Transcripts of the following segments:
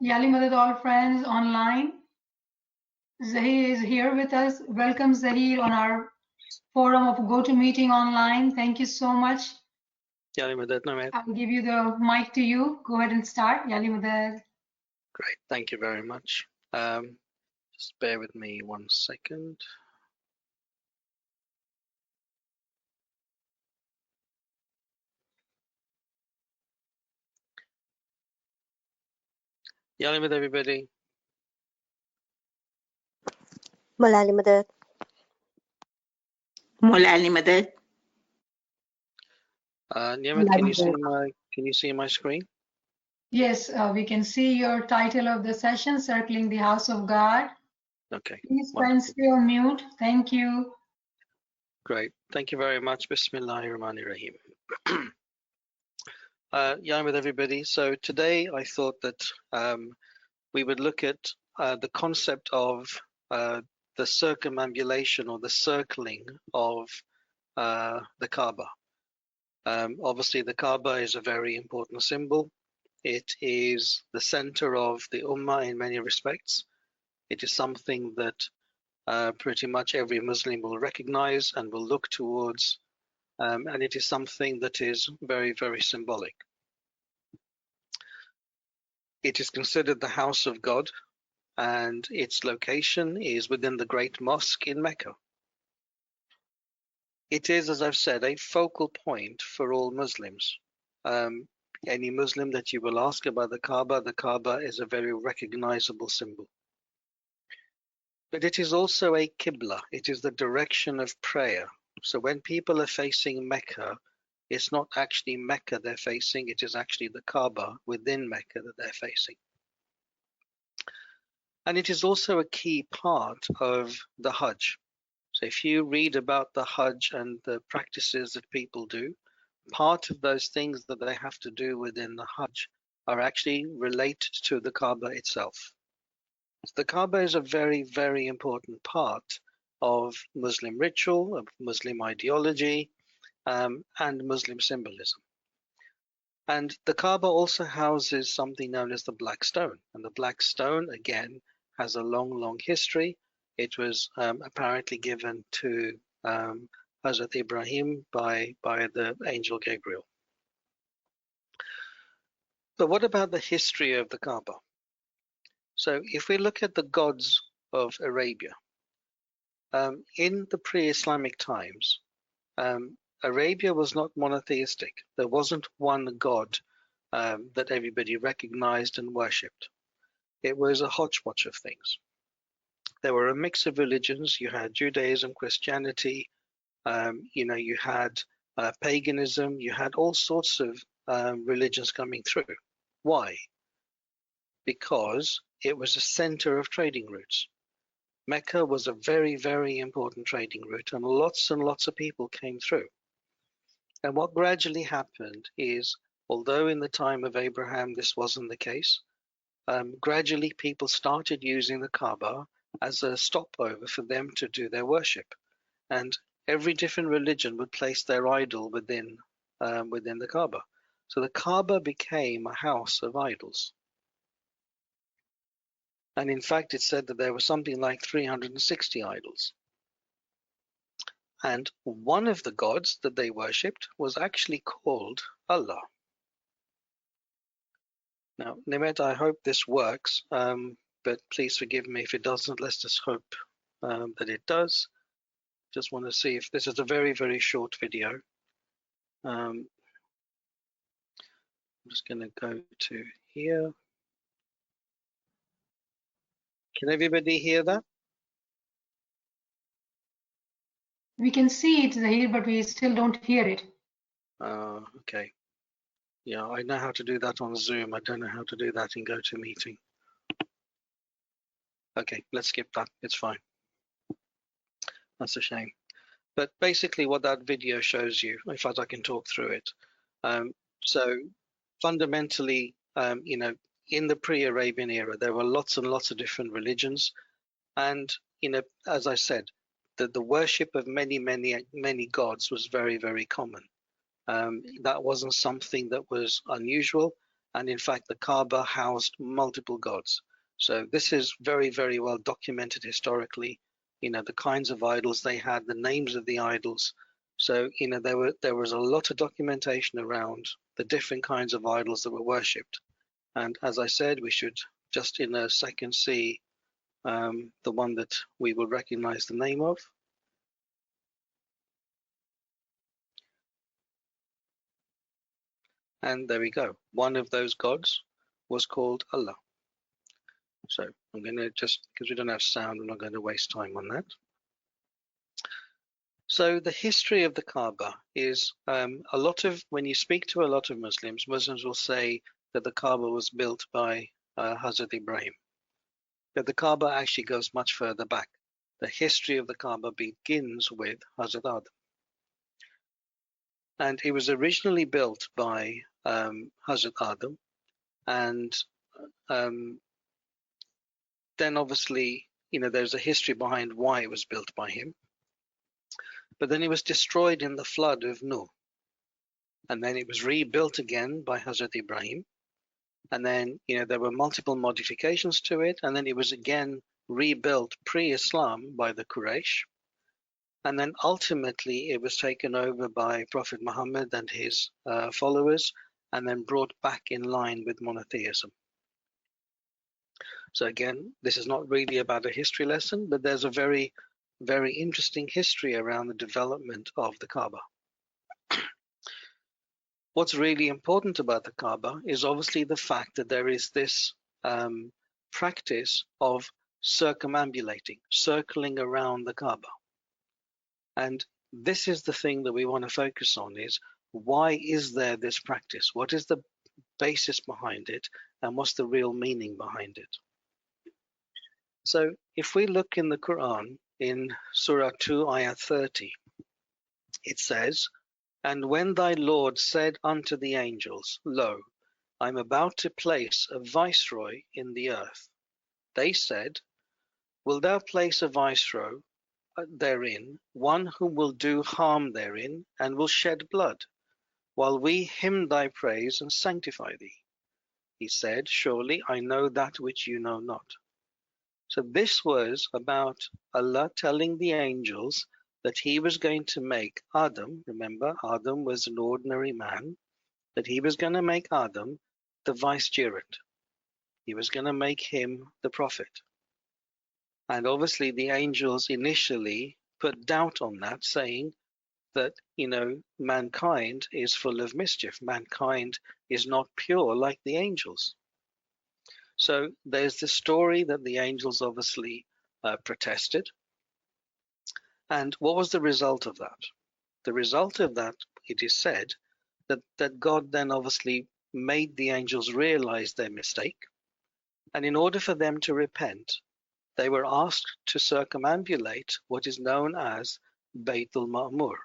Yali Madad, all friends online. Zahir is here with us. Welcome, Zahir, on our forum of GoToMeeting online. Thank you so much. Yali Madad, I'll give you the mic to you. Go ahead and start. Yali Madad. Great, thank you very much. Just bear with me 1 second. Yali Madad, everybody. Molali Madad. Molali Madad. Niamat, can you see my screen? Yes, we can see your title of the session, Circling the House of God. Okay. Please, friends, stay on mute. Thank you. Great, thank you very much. Bismillahirrahmanirrahim. Yali Madad, everybody. So today I thought that we would look at the concept of the circumambulation or the circling of the Kaaba. Obviously, the Kaaba is a very important symbol. It is the center of the Ummah in many respects. It is something that pretty much every Muslim will recognize and will look towards, and it is something that is very, very symbolic. It is considered the house of God, and its location is within the Great Mosque in Mecca. It is, as I've said, a focal point for all Muslims. Any Muslim that you will ask about the Kaaba is a very recognizable symbol. But it is also a Qibla. It is the direction of prayer. So when people are facing Mecca, it's not actually Mecca they're facing, it is actually the Kaaba within Mecca that they're facing. And it is also a key part of the Hajj. So if you read about the Hajj and the practices that people do, part of those things that they have to do within the Hajj are actually related to the Kaaba itself. So the Kaaba is a very, very important part of Muslim ritual, of Muslim ideology, and Muslim symbolism. And the Kaaba also houses something known as the Black Stone. And the Black Stone, again, has a long, long history. It was apparently given to Hazrat Ibrahim by the angel Gabriel. But what about the history of the Kaaba? So if we look at the gods of Arabia, in the pre-Islamic times, Arabia was not monotheistic. There wasn't one god that everybody recognized and worshipped. It was a hodgepodge of things. There were a mix of religions. You had Judaism, Christianity, you had paganism, you had all sorts of religions coming through. Why? Because it was a center of trading routes. Mecca was a very, very important trading route, and lots of people came through. And what gradually happened is, although in the time of Abraham this wasn't the case, gradually people started using the Kaaba as a stopover for them to do their worship. And every different religion would place their idol within the Kaaba. So the Kaaba became a house of idols. And in fact, it said that there was something like 360 idols. And one of the gods that they worshipped was actually called Allah. Now, Nimet, I hope this works, but please forgive me if it doesn't. Let's just hope that it does. Just want to see if this is a very, very short video. I'm just going to go to here. Can everybody hear that? We can see it, Zahir, but we still don't hear it. Okay. Yeah, I know how to do that on Zoom. I don't know how to do that in GoToMeeting. Okay, let's skip that. It's fine. That's a shame. But basically what that video shows you, in fact, I can talk through it. So fundamentally, in the pre-Arabian era, there were lots and lots of different religions. And, as I said, the worship of many gods was very, very common. That wasn't something that was unusual. And in fact, the Kaaba housed multiple gods. So this is very, very well documented historically. The kinds of idols they had, the names of the idols. So there was a lot of documentation around the different kinds of idols that were worshipped. And as I said, we should just in a second see the one that we will recognize the name of. And there we go. One of those gods was called Allah. So I'm going to just, because we don't have sound, I'm not going to waste time on that. So the history of the Kaaba is when you speak to a lot of Muslims will say that the Kaaba was built by Hazrat Ibrahim. But the Kaaba actually goes much further back. The history of the Kaaba begins with Hazrat Adam. And it was originally built by Hazrat Adam, and then obviously, there's a history behind why it was built by him. But then it was destroyed in the flood of Nuh. And then it was rebuilt again by Hazrat Ibrahim. And then, there were multiple modifications to it. And then it was again rebuilt pre-Islam by the Quraysh. And then ultimately it was taken over by Prophet Muhammad and his followers, and then brought back in line with monotheism. So again, this is not really about a history lesson, but there's a very, very interesting history around the development of the Kaaba. What's really important about the Kaaba is obviously the fact that there is this practice of circumambulating, circling around the Kaaba. And this is the thing that we want to focus on, is why is there this practice? What is the basis behind it? And what's the real meaning behind it? So if we look in the Quran, in Surah 2, Ayah 30, it says, "And when thy Lord said unto the angels, Lo, I'm about to place a viceroy in the earth. They said, Wilt thou place a viceroy therein, one who will do harm therein, and will shed blood, while we hymn thy praise and sanctify thee? He said, Surely I know that which you know not." So this was about Allah telling the angels that he was going to make Adam, remember Adam was an ordinary man, that he was going to make Adam the vicegerent. He was going to make him the prophet. And obviously the angels initially put doubt on that, saying that, mankind is full of mischief. Mankind is not pure like the angels. So there's the story that the angels obviously protested. And what was the result of that? The result of that, it is said, that God then obviously made the angels realize their mistake. And in order for them to repent, they were asked to circumambulate what is known as Baytul Ma'mur.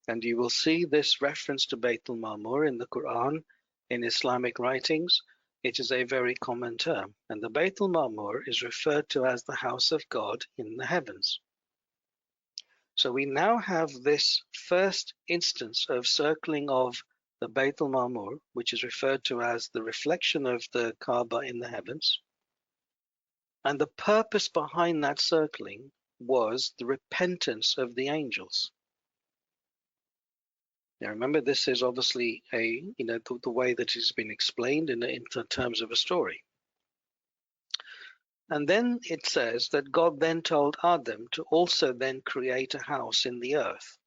And you will see this reference to Baytul Ma'mur in the Quran, in Islamic writings. It is a very common term. And the Baytul Ma'mur is referred to as the house of God in the heavens. So we now have this first instance of circling of the Baytul Ma'mur, which is referred to as the reflection of the Kaaba in the heavens. And the purpose behind that circling was the repentance of the angels. Now remember, this is obviously the way that it has been explained in terms of a story. And then it says that God then told Adam to also then create a house in the earth,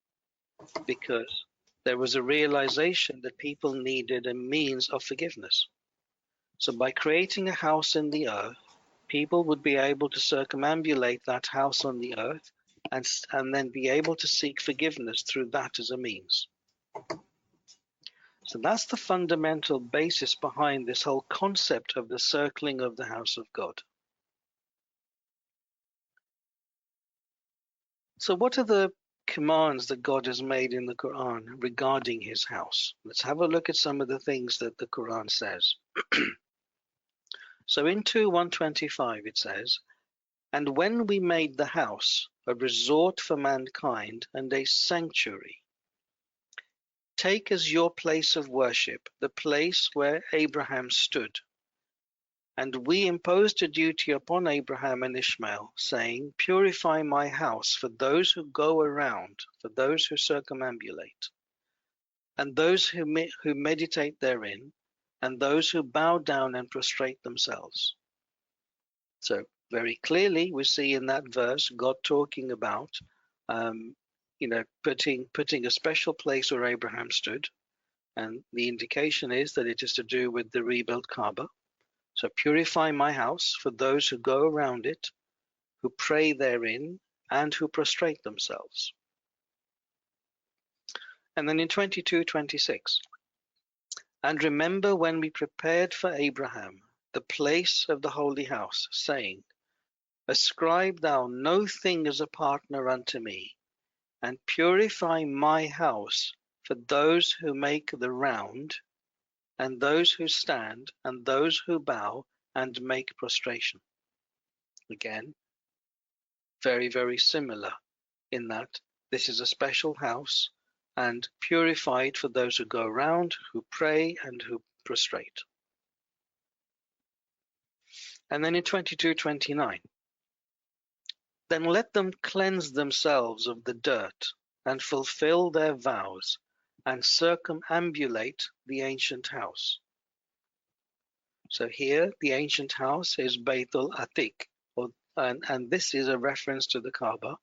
because there was a realization that people needed a means of forgiveness. So by creating a house in the earth, people would be able to circumambulate that house on the earth and then be able to seek forgiveness through that as a means. So that's the fundamental basis behind this whole concept of the circling of the house of God. So what are the commands that God has made in the Quran regarding his house? Let's have a look at some of the things that the Quran says. So in 2:125 it says, "And when we made the house a resort for mankind and a sanctuary." take as your place of worship the place where Abraham stood. And we imposed a duty upon Abraham and Ishmael, saying, Purify my house for those who go around, for those who circumambulate, and those who meditate therein, and those who bow down and prostrate themselves. So very clearly we see in that verse God talking about putting a special place where Abraham stood, and the indication is that it is to do with the rebuilt Kabbah. So purify my house for those who go around it, who pray therein, and who prostrate themselves. And then in 22:26, and remember when we prepared for Abraham the place of the holy house, saying, Ascribe thou no thing as a partner unto me, and purify my house for those who make the round, and those who stand, and those who bow and make prostration. Again, very, very similar in that this is a special house and purified for those who go around, who pray, and who prostrate. And then in 22:29, then let them cleanse themselves of the dirt and fulfill their vows and circumambulate the ancient house. So here the ancient house is Beit al-Atiq, and this is a reference to the Kaaba,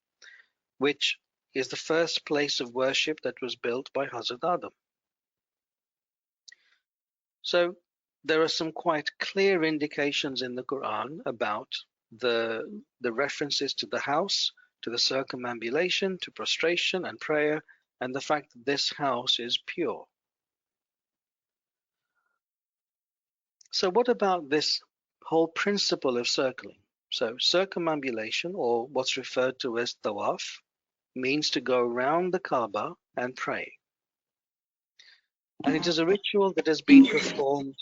which is the first place of worship that was built by Hazrat Adam. So there are some quite clear indications in the Quran about the references to the house, to the circumambulation, to prostration and prayer, and the fact that this house is pure. So what about this whole principle of circling? So circumambulation, or what's referred to as tawaf, means to go around the Kaaba and pray. And it is a ritual that has been performed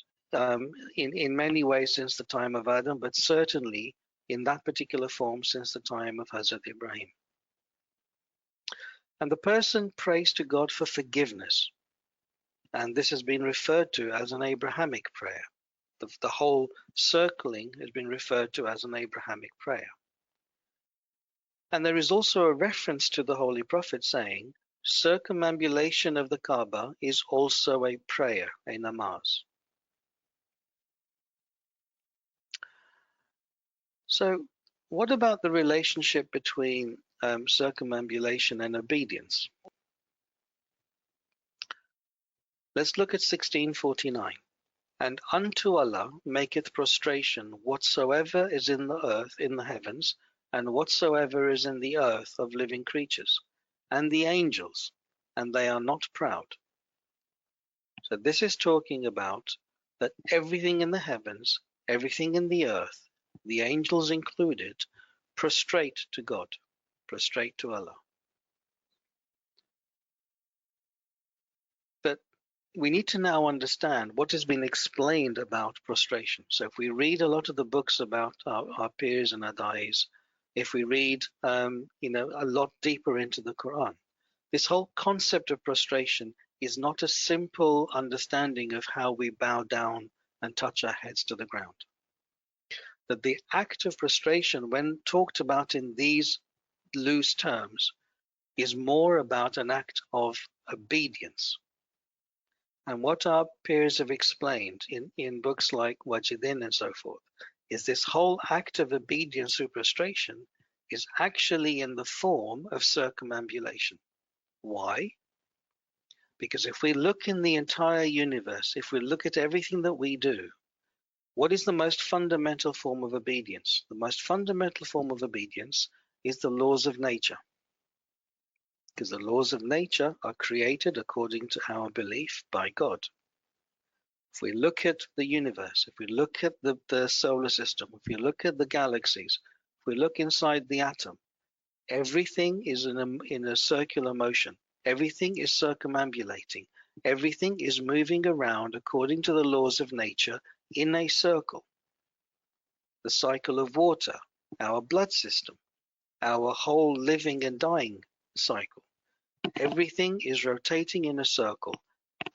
in many ways since the time of Adam, but certainly in that particular form since the time of Hazrat Ibrahim. And the person prays to God for forgiveness. And this has been referred to as an Abrahamic prayer. The whole circling has been referred to as an Abrahamic prayer. And there is also a reference to the Holy Prophet saying, circumambulation of the Kaaba is also a prayer, a namaz. So what about the relationship between circumambulation and obedience? Let's look at 1649. And unto Allah maketh prostration whatsoever is in the earth, in the heavens, and whatsoever is in the earth of living creatures, and the angels, and they are not proud. So this is talking about that everything in the heavens, everything in the earth, the angels included, prostrate to God, prostrate to Allah. But we need to now understand what has been explained about prostration. So if we read a lot of the books about our peers and adais, if we read a lot deeper into the Quran, this whole concept of prostration is not a simple understanding of how we bow down and touch our heads to the ground. That the act of prostration, when talked about in these loose terms, is more about an act of obedience. And what our peers have explained in books like Wajidin and so forth, is this whole act of obedience through prostration is actually in the form of circumambulation. Why? Because if we look in the entire universe, if we look at everything that we do, what is the most fundamental form of obedience? The most fundamental form of obedience is the laws of nature. Because the laws of nature are created according to our belief by God. If we look at the universe, if we look at the solar system, if we look at the galaxies, if we look inside the atom, everything is in a circular motion. Everything is circumambulating. Everything is moving around according to the laws of nature in a circle. The cycle of water, our blood system, our whole living and dying cycle. Everything is rotating in a circle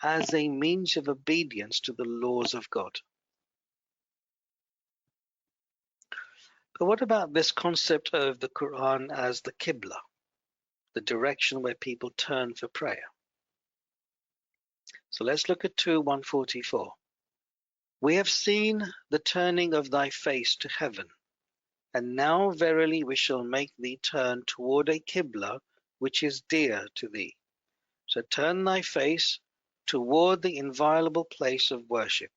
as a means of obedience to the laws of God. But what about this concept of the Quran as the Qibla, the direction where people turn for prayer? So let's look at 2:144. We have seen the turning of thy face to heaven, and now verily we shall make thee turn toward a Qibla which is dear to thee. So turn thy face toward the inviolable place of worship.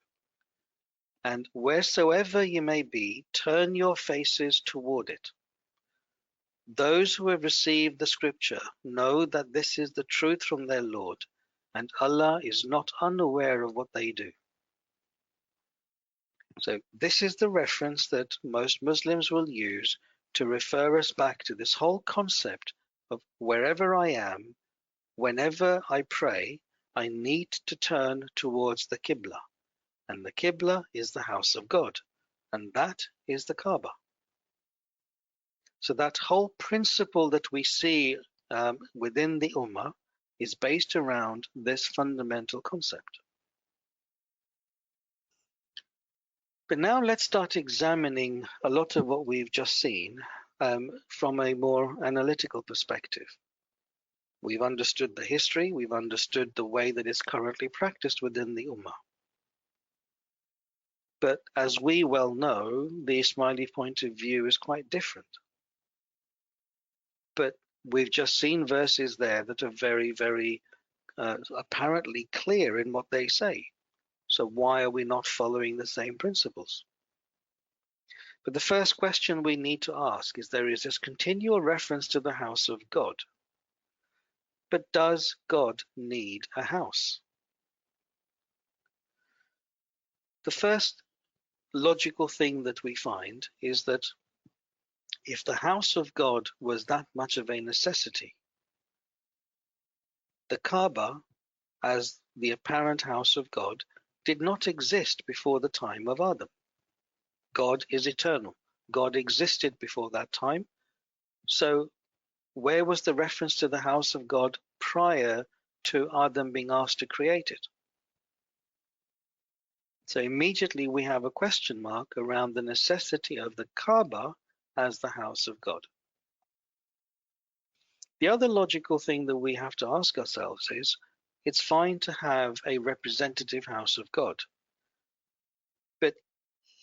And wheresoever ye may be, turn your faces toward it. Those who have received the scripture know that this is the truth from their Lord, and Allah is not unaware of what they do. So this is the reference that most Muslims will use to refer us back to this whole concept of wherever I am, whenever I pray, I need to turn towards the Qibla. And the Qibla is the house of God, and that is the Kabbah. So that whole principle that we see within the Ummah is based around this fundamental concept. But now let's start examining a lot of what we've just seen from a more analytical perspective. We've understood the history, we've understood the way that it's currently practiced within the Ummah. But as we well know, the Ismaili point of view is quite different. But we've just seen verses there that are very, very apparently clear in what they say. So why are we not following the same principles? But the first question we need to ask is, there is this continual reference to the house of God. But does God need a house? The first logical thing that we find is that if the house of God was that much of a necessity, the Kabbah, as the apparent house of God, did not exist before the time of Adam. God is eternal. God existed before that time. So where was the reference to the house of God prior to Adam being asked to create it? So immediately we have a question mark around the necessity of the Kabbah as the house of God. The other logical thing that we have to ask ourselves is, it's fine to have a representative house of God. But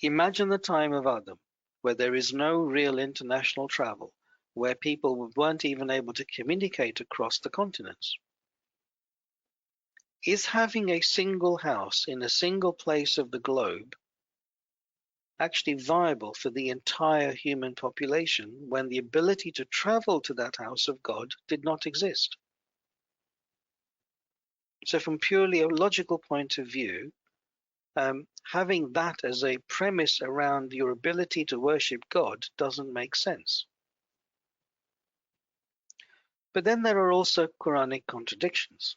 imagine the time of Adam, where there is no real international travel, where people weren't even able to communicate across the continents. Is having a single house in a single place of the globe actually viable for the entire human population when the ability to travel to that house of God did not exist? So from purely a logical point of view, having that as a premise around your ability to worship God doesn't make sense. But then there are also Quranic contradictions.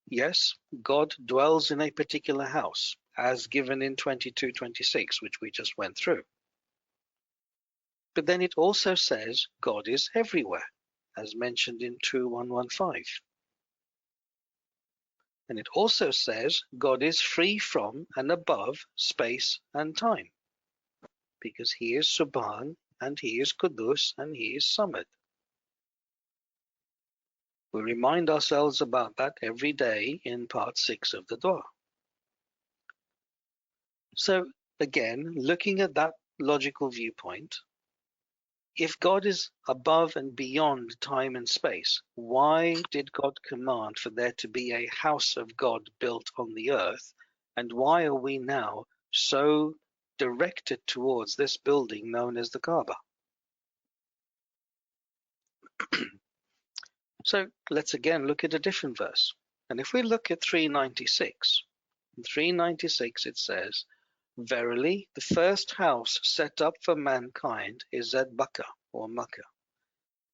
Yes, God dwells in a particular house, as given in 22:26, which we just went through. But then it also says God is everywhere, as mentioned in 2:115. And it also says God is free from and above space and time, because he is Subhan, and he is Qudus, and he is Samad. We remind ourselves about that every day in part 6 of the Dua. So again, looking at that logical viewpoint, if God is above and beyond time and space, why did God command for there to be a house of God built on the earth? And why are we now so directed towards this building known as the Kabbah? So let's again look at a different verse. And if we look at 396, in 396 it says, verily, the first house set up for mankind is at Makkah, or Makkah,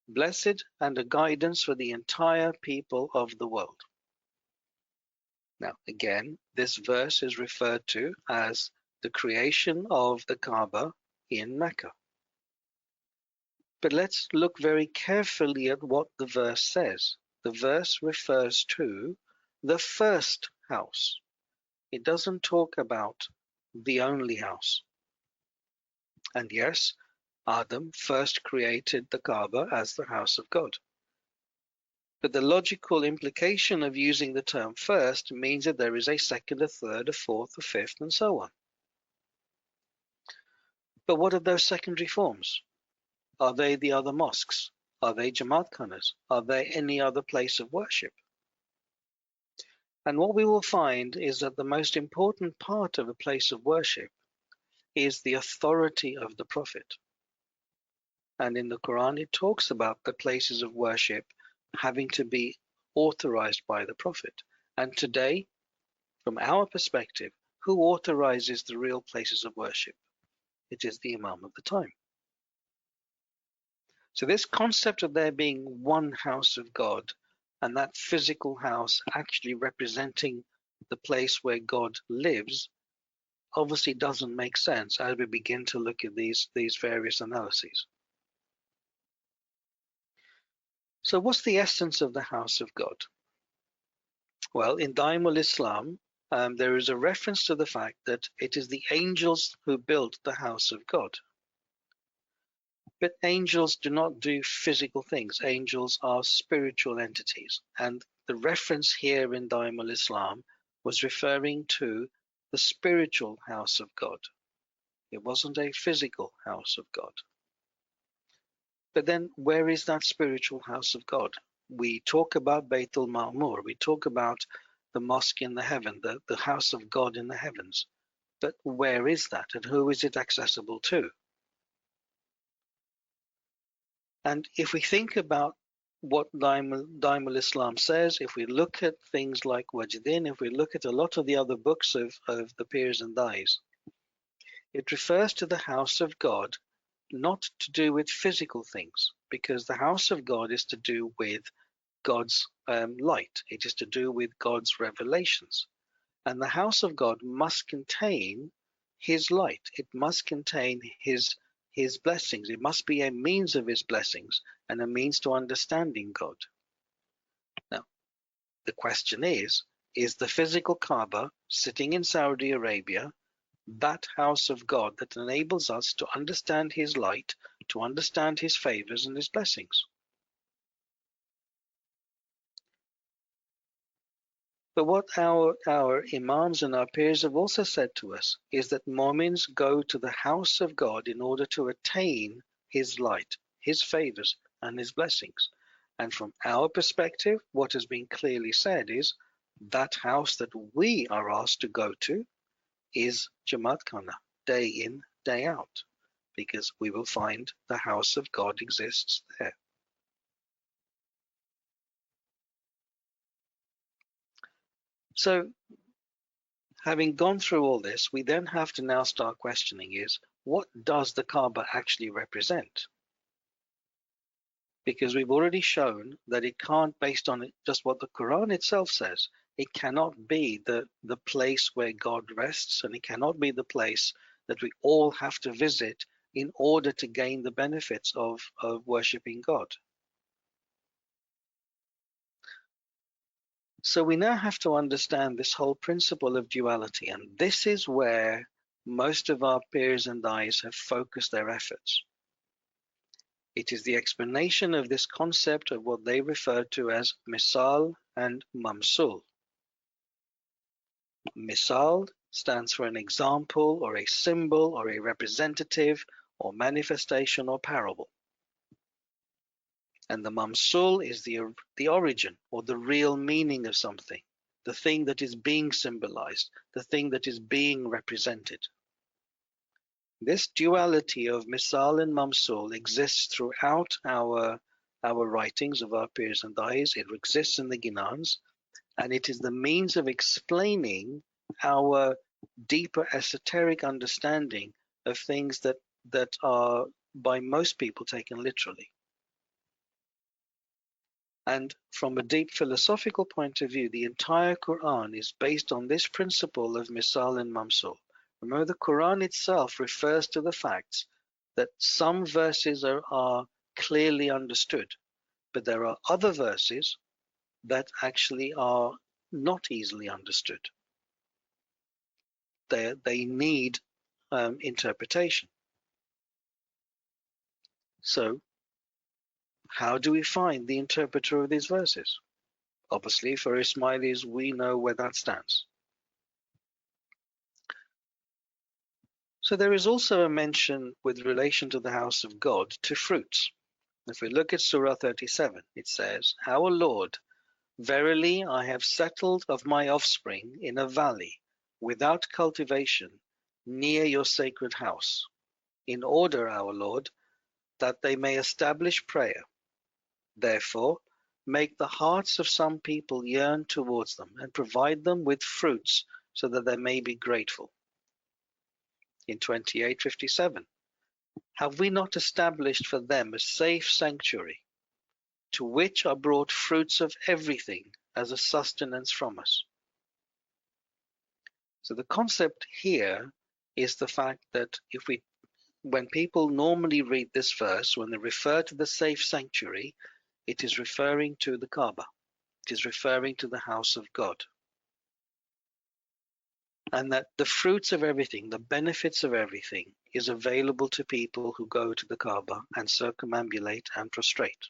blessed and a guidance for the entire people of the world. Now, again, this verse is referred to as the creation of the Kaaba in Mecca. But let's look very carefully at what the verse says. The verse refers to the first house. It doesn't talk about the only house. And yes, Adam first created the Kabbah as the house of God. But the logical implication of using the term first means that there is a second, a third, a fourth, a fifth, and so on. But what are those secondary forms? Are they the other mosques? Are they Jamaat Khanas? Are they any other place of worship? And what we will find is that the most important part of a place of worship is the authority of the Prophet. And in the Quran, it talks about the places of worship having to be authorized by the Prophet. And today, from our perspective, who authorizes the real places of worship? It is the Imam of the time. So this concept of there being one house of God, and that physical house actually representing the place where God lives, obviously doesn't make sense as we begin to look at these various analyses. So what's the essence of the house of God? Well, in Daimul Islam, there is a reference to the fact that it is the angels who built the house of God. But angels do not do physical things. Angels are spiritual entities. And the reference here in Daimul Islam was referring to the spiritual house of God. It wasn't a physical house of God. But then where is that spiritual house of God? We talk about Baytul Ma'mur. We talk about the mosque in the heaven, the house of God in the heavens. But where is that, and who is it accessible to? And if we think about what Daimul Islam says, if we look at things like Wajdin, if we look at a lot of the other books of the Pirs and Dais, it refers to the house of God not to do with physical things, because the house of God is to do with God's light. It is to do with God's revelations. And the house of God must contain his light. It must contain his blessings. It must be a means of his blessings and a means to understanding God. Now, the question is the physical Kaaba sitting in Saudi Arabia that house of God that enables us to understand his light, to understand his favors and his blessings? But what our Imams and our peers have also said to us is that Mu'mins go to the house of God in order to attain his light, his favors, and his blessings. And from our perspective, what has been clearly said is that house that we are asked to go to is Jamaat Khana, day in, day out, because we will find the house of God exists there. So, having gone through all this, we then have to now start questioning is, what does the Kaaba actually represent? Because we've already shown that it can't, based on just what the Quran itself says, it cannot be the place where God rests, and it cannot be the place that we all have to visit in order to gain the benefits of worshipping God. So we now have to understand this whole principle of duality, and this is where most of our peers and Dais have focused their efforts. It is the explanation of this concept of what they refer to as misal and mamsul. Misal stands for an example or a symbol or a representative or manifestation or parable. And the mamsul is the origin or the real meaning of something, the thing that is being symbolized, the thing that is being represented. This duality of misal and mamsul exists throughout our writings of our peers and Dais. It exists in the Ginans, and it is the means of explaining our deeper esoteric understanding of things that are by most people taken literally. And from a deep philosophical point of view, the entire Quran is based on this principle of misal and mamsul. Remember, the Quran itself refers to the facts that some verses are clearly understood. But there are other verses that actually are not easily understood. They need interpretation. So how do we find the interpreter of these verses? Obviously, for Ismailis, we know where that stands. So there is also a mention with relation to the house of God to fruits. If we look at Surah 37, it says, Our Lord, verily I have settled of my offspring in a valley, without cultivation, near your sacred house, in order, our Lord, that they may establish prayer. Therefore, make the hearts of some people yearn towards them, and provide them with fruits, so that they may be grateful. In 28:57, have we not established for them a safe sanctuary, to which are brought fruits of everything as a sustenance from us? So the concept here is the fact that when people normally read this verse, when they refer to the safe sanctuary, it is referring to the Kabbah. It is referring to the house of God. And that the fruits of everything, the benefits of everything, is available to people who go to the Kabbah and circumambulate and prostrate.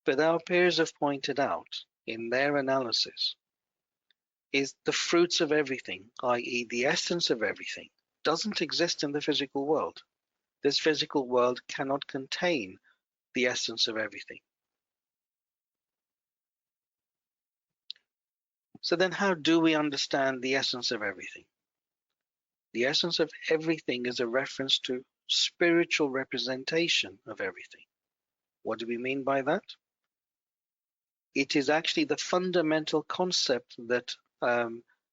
But our peers have pointed out in their analysis is the fruits of everything, i.e. the essence of everything, doesn't exist in the physical world. This physical world cannot contain the essence of everything. So then how do we understand the essence of everything? The essence of everything is a reference to spiritual representation of everything. What do we mean by that? It is actually the fundamental concept that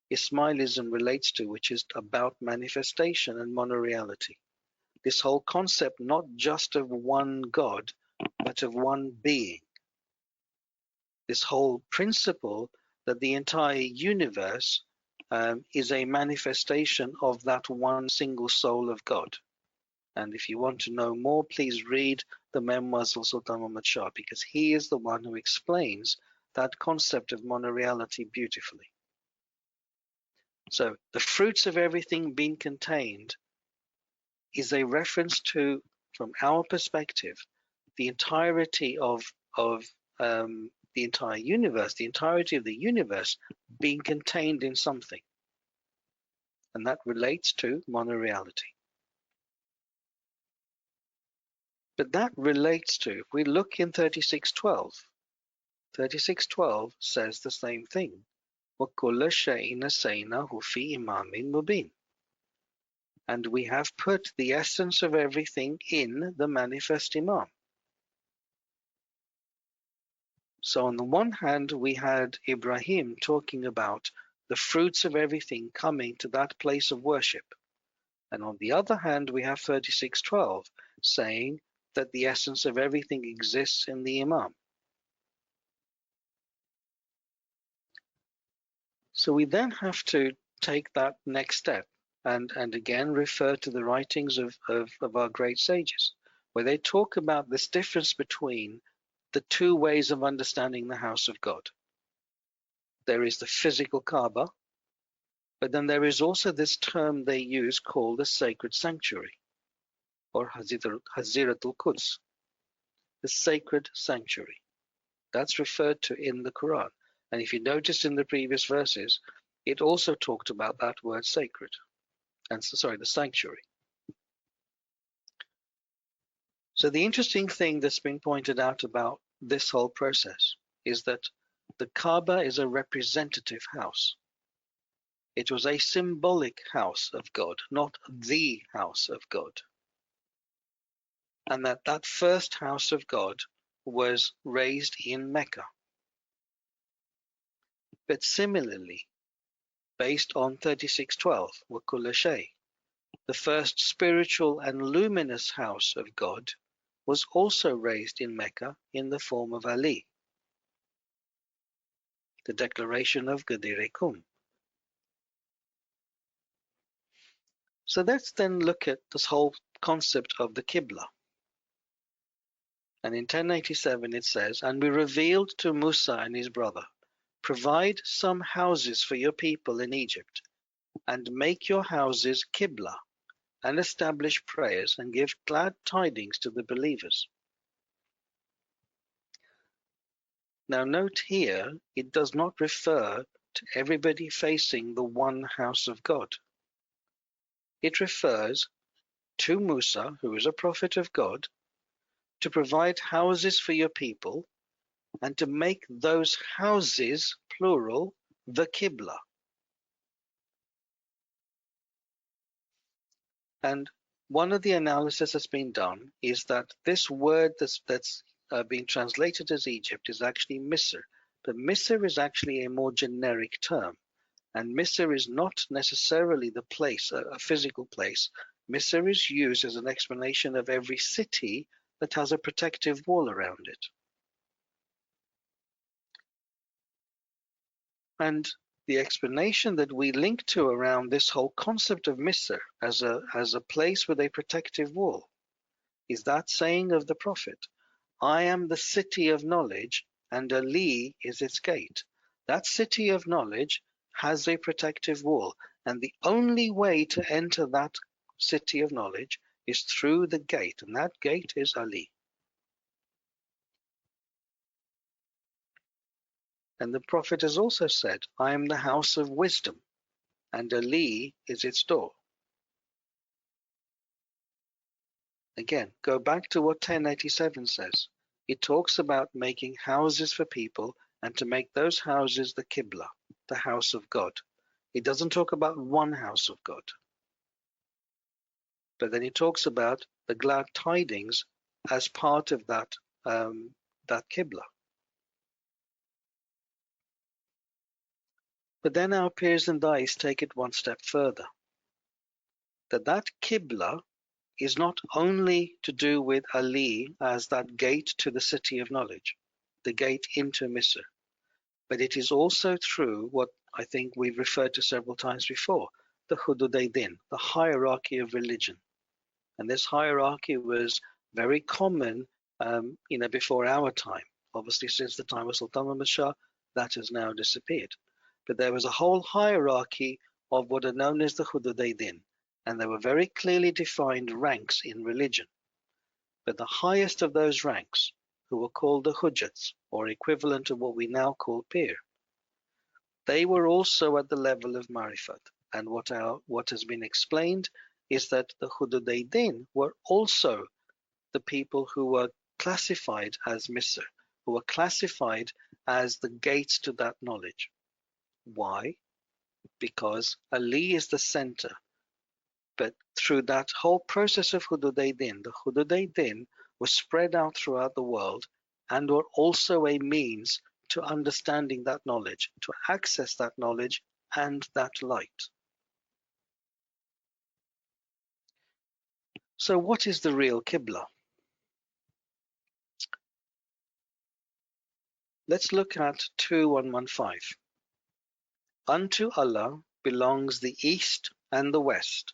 Ismailism relates to, which is about manifestation and monoreality. This whole concept not just of one God, but of one being. This whole principle that the entire universe is a manifestation of that one single soul of God. And if you want to know more, please read the memoirs of Sultan Muhammad Shah, because he is the one who explains that concept of monoreality beautifully. So the fruits of everything being contained is a reference to, from our perspective, the entirety of the entire universe, the entirety of the universe being contained in something. And that relates to monoreality. But that relates to, if we look in 36:12, 36:12 says the same thing. وَكُلَّ شَيْءٍ نَسَيْنَاهُ فِي إِمَامٍ مُبِينٍ. And we have put the essence of everything in the manifest Imam. So on the one hand, we had Ibrahim talking about the fruits of everything coming to that place of worship. And on the other hand, we have 36:12 saying that the essence of everything exists in the Imam. So we then have to take that next step and again refer to the writings of our great sages, where they talk about this difference between the two ways of understanding the house of God. There is the physical Kaaba, but then there is also this term they use called the sacred sanctuary, or Haziratul Quds, the sacred sanctuary. That's referred to in the Quran. And if you notice in the previous verses, it also talked about that word sacred, and the sanctuary. So the interesting thing that's been pointed out about this whole process is that the Kaaba is a representative house. It was a symbolic house of God, not the house of God. And that first house of God was raised in Mecca. But similarly, based on 36:12, وَكُلَّ شَيْءٍ, the first spiritual and luminous house of God was also raised in Mecca in the form of Ali, the declaration of Ghadir Qum. So let's then look at this whole concept of the Qibla. And in 1087 it says, "And we revealed to Musa and his brother, provide some houses for your people in Egypt, and make your houses Qibla, and establish prayers, and give glad tidings to the believers." Now note here, it does not refer to everybody facing the one house of God. It refers to Musa, who is a prophet of God, to provide houses for your people, and to make those houses, plural, the Qibla. And one of the analysis that's been done is that this word that's been translated as Egypt is actually Misr. But Misr is actually a more generic term. And Misr is not necessarily the place, a physical place. Misr is used as an explanation of every city that has a protective wall around it. And the explanation that we link to around this whole concept of Misr as a place with a protective wall is that saying of the Prophet, "I am the city of knowledge, and Ali is its gate." That city of knowledge has a protective wall, and the only way to enter that city of knowledge is through the gate, and that gate is Ali. And the Prophet has also said, "I am the house of wisdom, and Ali is its door." Again, go back to what 1087 says. It talks about making houses for people and to make those houses the Qibla, the house of God. It doesn't talk about one house of God. But then it talks about the glad tidings as part of that Qibla. But then our peers and Dais take it one step further. That Qibla is not only to do with Ali as that gate to the city of knowledge, the gate into Misr, but it is also through what I think we've referred to several times before, the Hudud-e-Din, the hierarchy of religion. And this hierarchy was very common before our time. Obviously, since the time of Sultan Muhammad Shah, that has now disappeared. But there was a whole hierarchy of what are known as the Hudud-e-Din, and there were very clearly defined ranks in religion. But the highest of those ranks, who were called the Hujjats, or equivalent to what we now call Pir, they were also at the level of Marifat. And what has been explained is that the Hudud-e-Din were also the people who were classified as Misr, who were classified as the gates to that knowledge. Why? Because Ali is the center. But through that whole process of Hudud-e-Din, the Hudud-e-Din was spread out throughout the world and were also a means to understanding that knowledge, to access that knowledge and that light. So what is the real Qibla? Let's look at 2115. Unto Allah belongs the east and the west,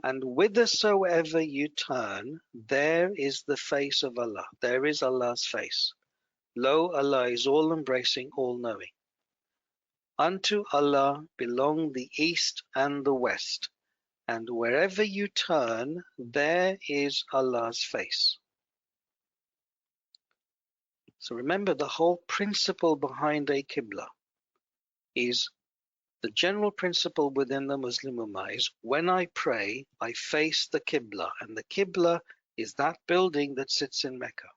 and whithersoever you turn, there is the face of Allah. There is Allah's face. Lo, Allah is all-embracing, all-knowing. Unto Allah belong the east and the west, and wherever you turn, there is Allah's face. So remember, the whole principle behind a Qibla is the general principle within the Muslim Ummah is when I pray, I face the Qibla, and the Qibla is that building that sits in Mecca.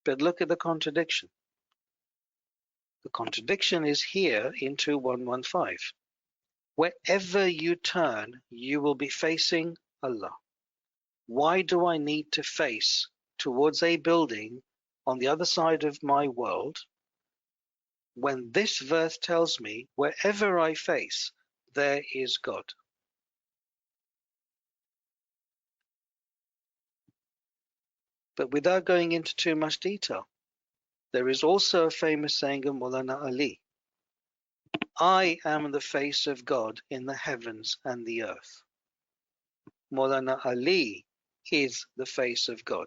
But look at the contradiction. The contradiction is here in 2115. Wherever you turn, you will be facing Allah. Why do I need to face towards a building on the other side of my world when this verse tells me wherever I face, there is God? But without going into too much detail, there is also a famous saying of Maulana Ali, I am the face of God in the heavens and the earth. Maulana Ali is the face of God.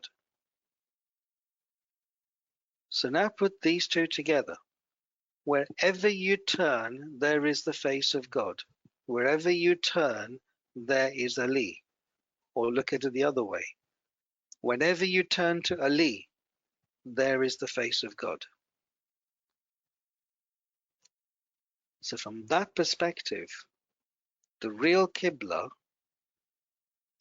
So now put these two together. Wherever you turn, there is the face of God. Wherever you turn, there is Ali. Or look at it the other way. Whenever you turn to Ali, there is the face of God. So from that perspective, the real Qibla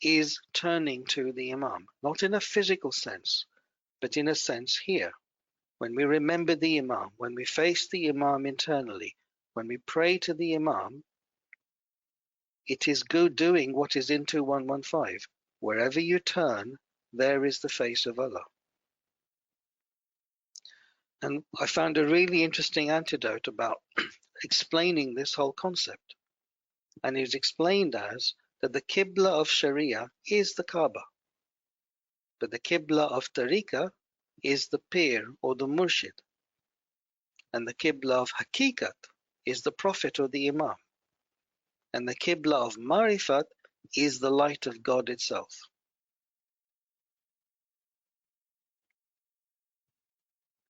is turning to the Imam, not in a physical sense, but in a sense here. When we remember the Imam, when we face the Imam internally, when we pray to the Imam, it is good doing what is in 2115. Wherever you turn, there is the face of Allah. And I found a really interesting antidote about explaining this whole concept. And it's explained as that the Qibla of Sharia is the Kabbah, but the Qibla of Tariqah is the Pir or the Murshid, and the Qibla of Hakikat is the Prophet or the Imam, and the Qibla of Marifat is the light of God itself.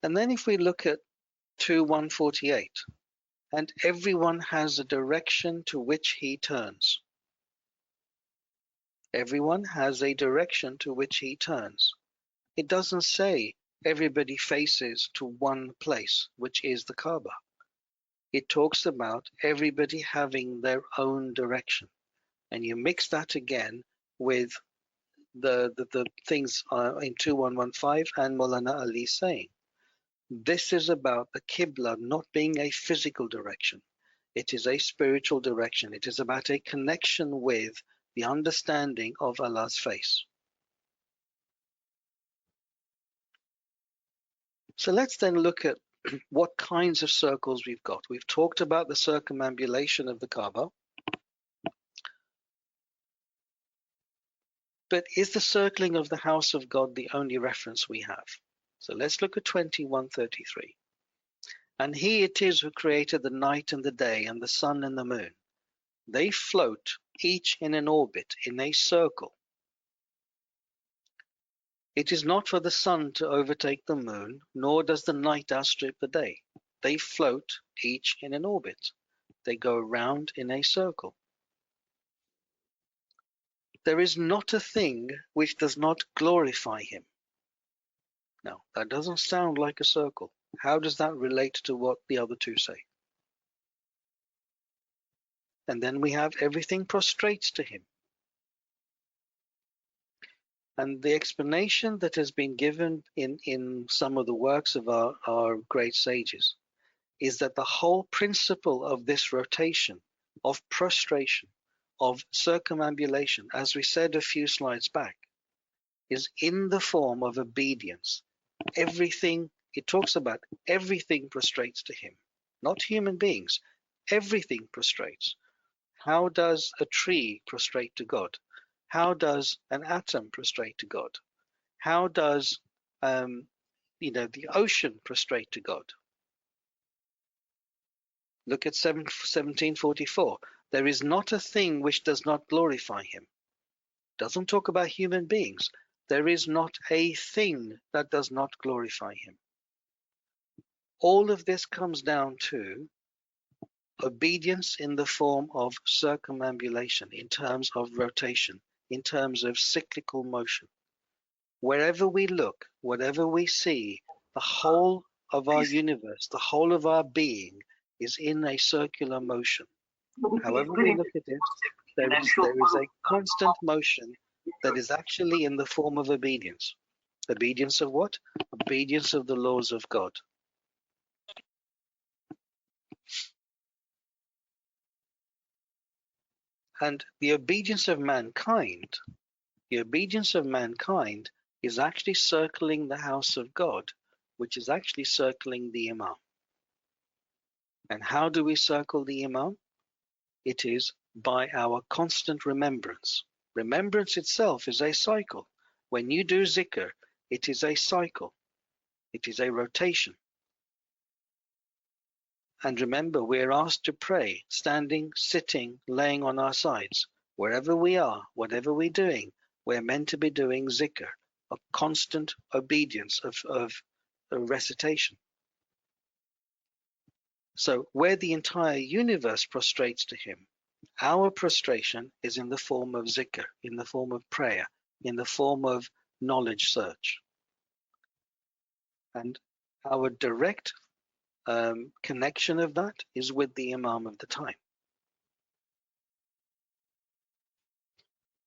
And then if we look at 2148, and everyone has a direction to which he turns. Everyone has a direction to which he turns. It doesn't say everybody faces to one place, which is the Kaaba. It talks about everybody having their own direction. And you mix that again with the things in 2115 and Maulana Ali saying. This is about the Qibla not being a physical direction. It is a spiritual direction. It is about a connection with the understanding of Allah's face. So let's then look at what kinds of circles we've got. We've talked about the circumambulation of the Kaaba. But is the circling of the house of God the only reference we have? So let's look at 2133. And he it is who created the night and the day and the sun and the moon. They float, each in an orbit, in a circle. It is not for the sun to overtake the moon, nor does the night outstrip the day. They float, each in an orbit. They go round in a circle. There is not a thing which does not glorify him. Now, that doesn't sound like a circle. How does that relate to what the other two say? And then we have everything prostrates to him. And the explanation that has been given in some of the works of our great sages is that the whole principle of this rotation, of prostration, of circumambulation, as we said a few slides back, is in the form of obedience. Everything, it talks about everything prostrates to him, not human beings. Everything prostrates. How does a tree prostrate to God? How does an atom prostrate to God? How does the ocean prostrate to God? Look at 1744. There is not a thing which does not glorify him. Doesn't talk about human beings. There is not a thing that does not glorify him. All of this comes down to obedience in the form of circumambulation, in terms of rotation, in terms of cyclical motion. Wherever we look, whatever we see, the whole of our universe, the whole of our being is in a circular motion. However we look at it, there is a constant motion that is actually in the form of obedience. Obedience of what? Obedience of the laws of God. And the obedience of mankind is actually circling the house of God, which is actually circling the Imam. And how do we circle the Imam? It is by our constant remembrance. Remembrance itself is a cycle. When you do zikr, it is a cycle. It is a rotation. And remember, we're asked to pray, standing, sitting, laying on our sides. Wherever we are, whatever we're doing, we're meant to be doing zikr, a constant obedience of recitation. So where the entire universe prostrates to him, our prostration is in the form of zikr, in the form of prayer, in the form of knowledge search. And our direct connection of that is with the Imam of the time.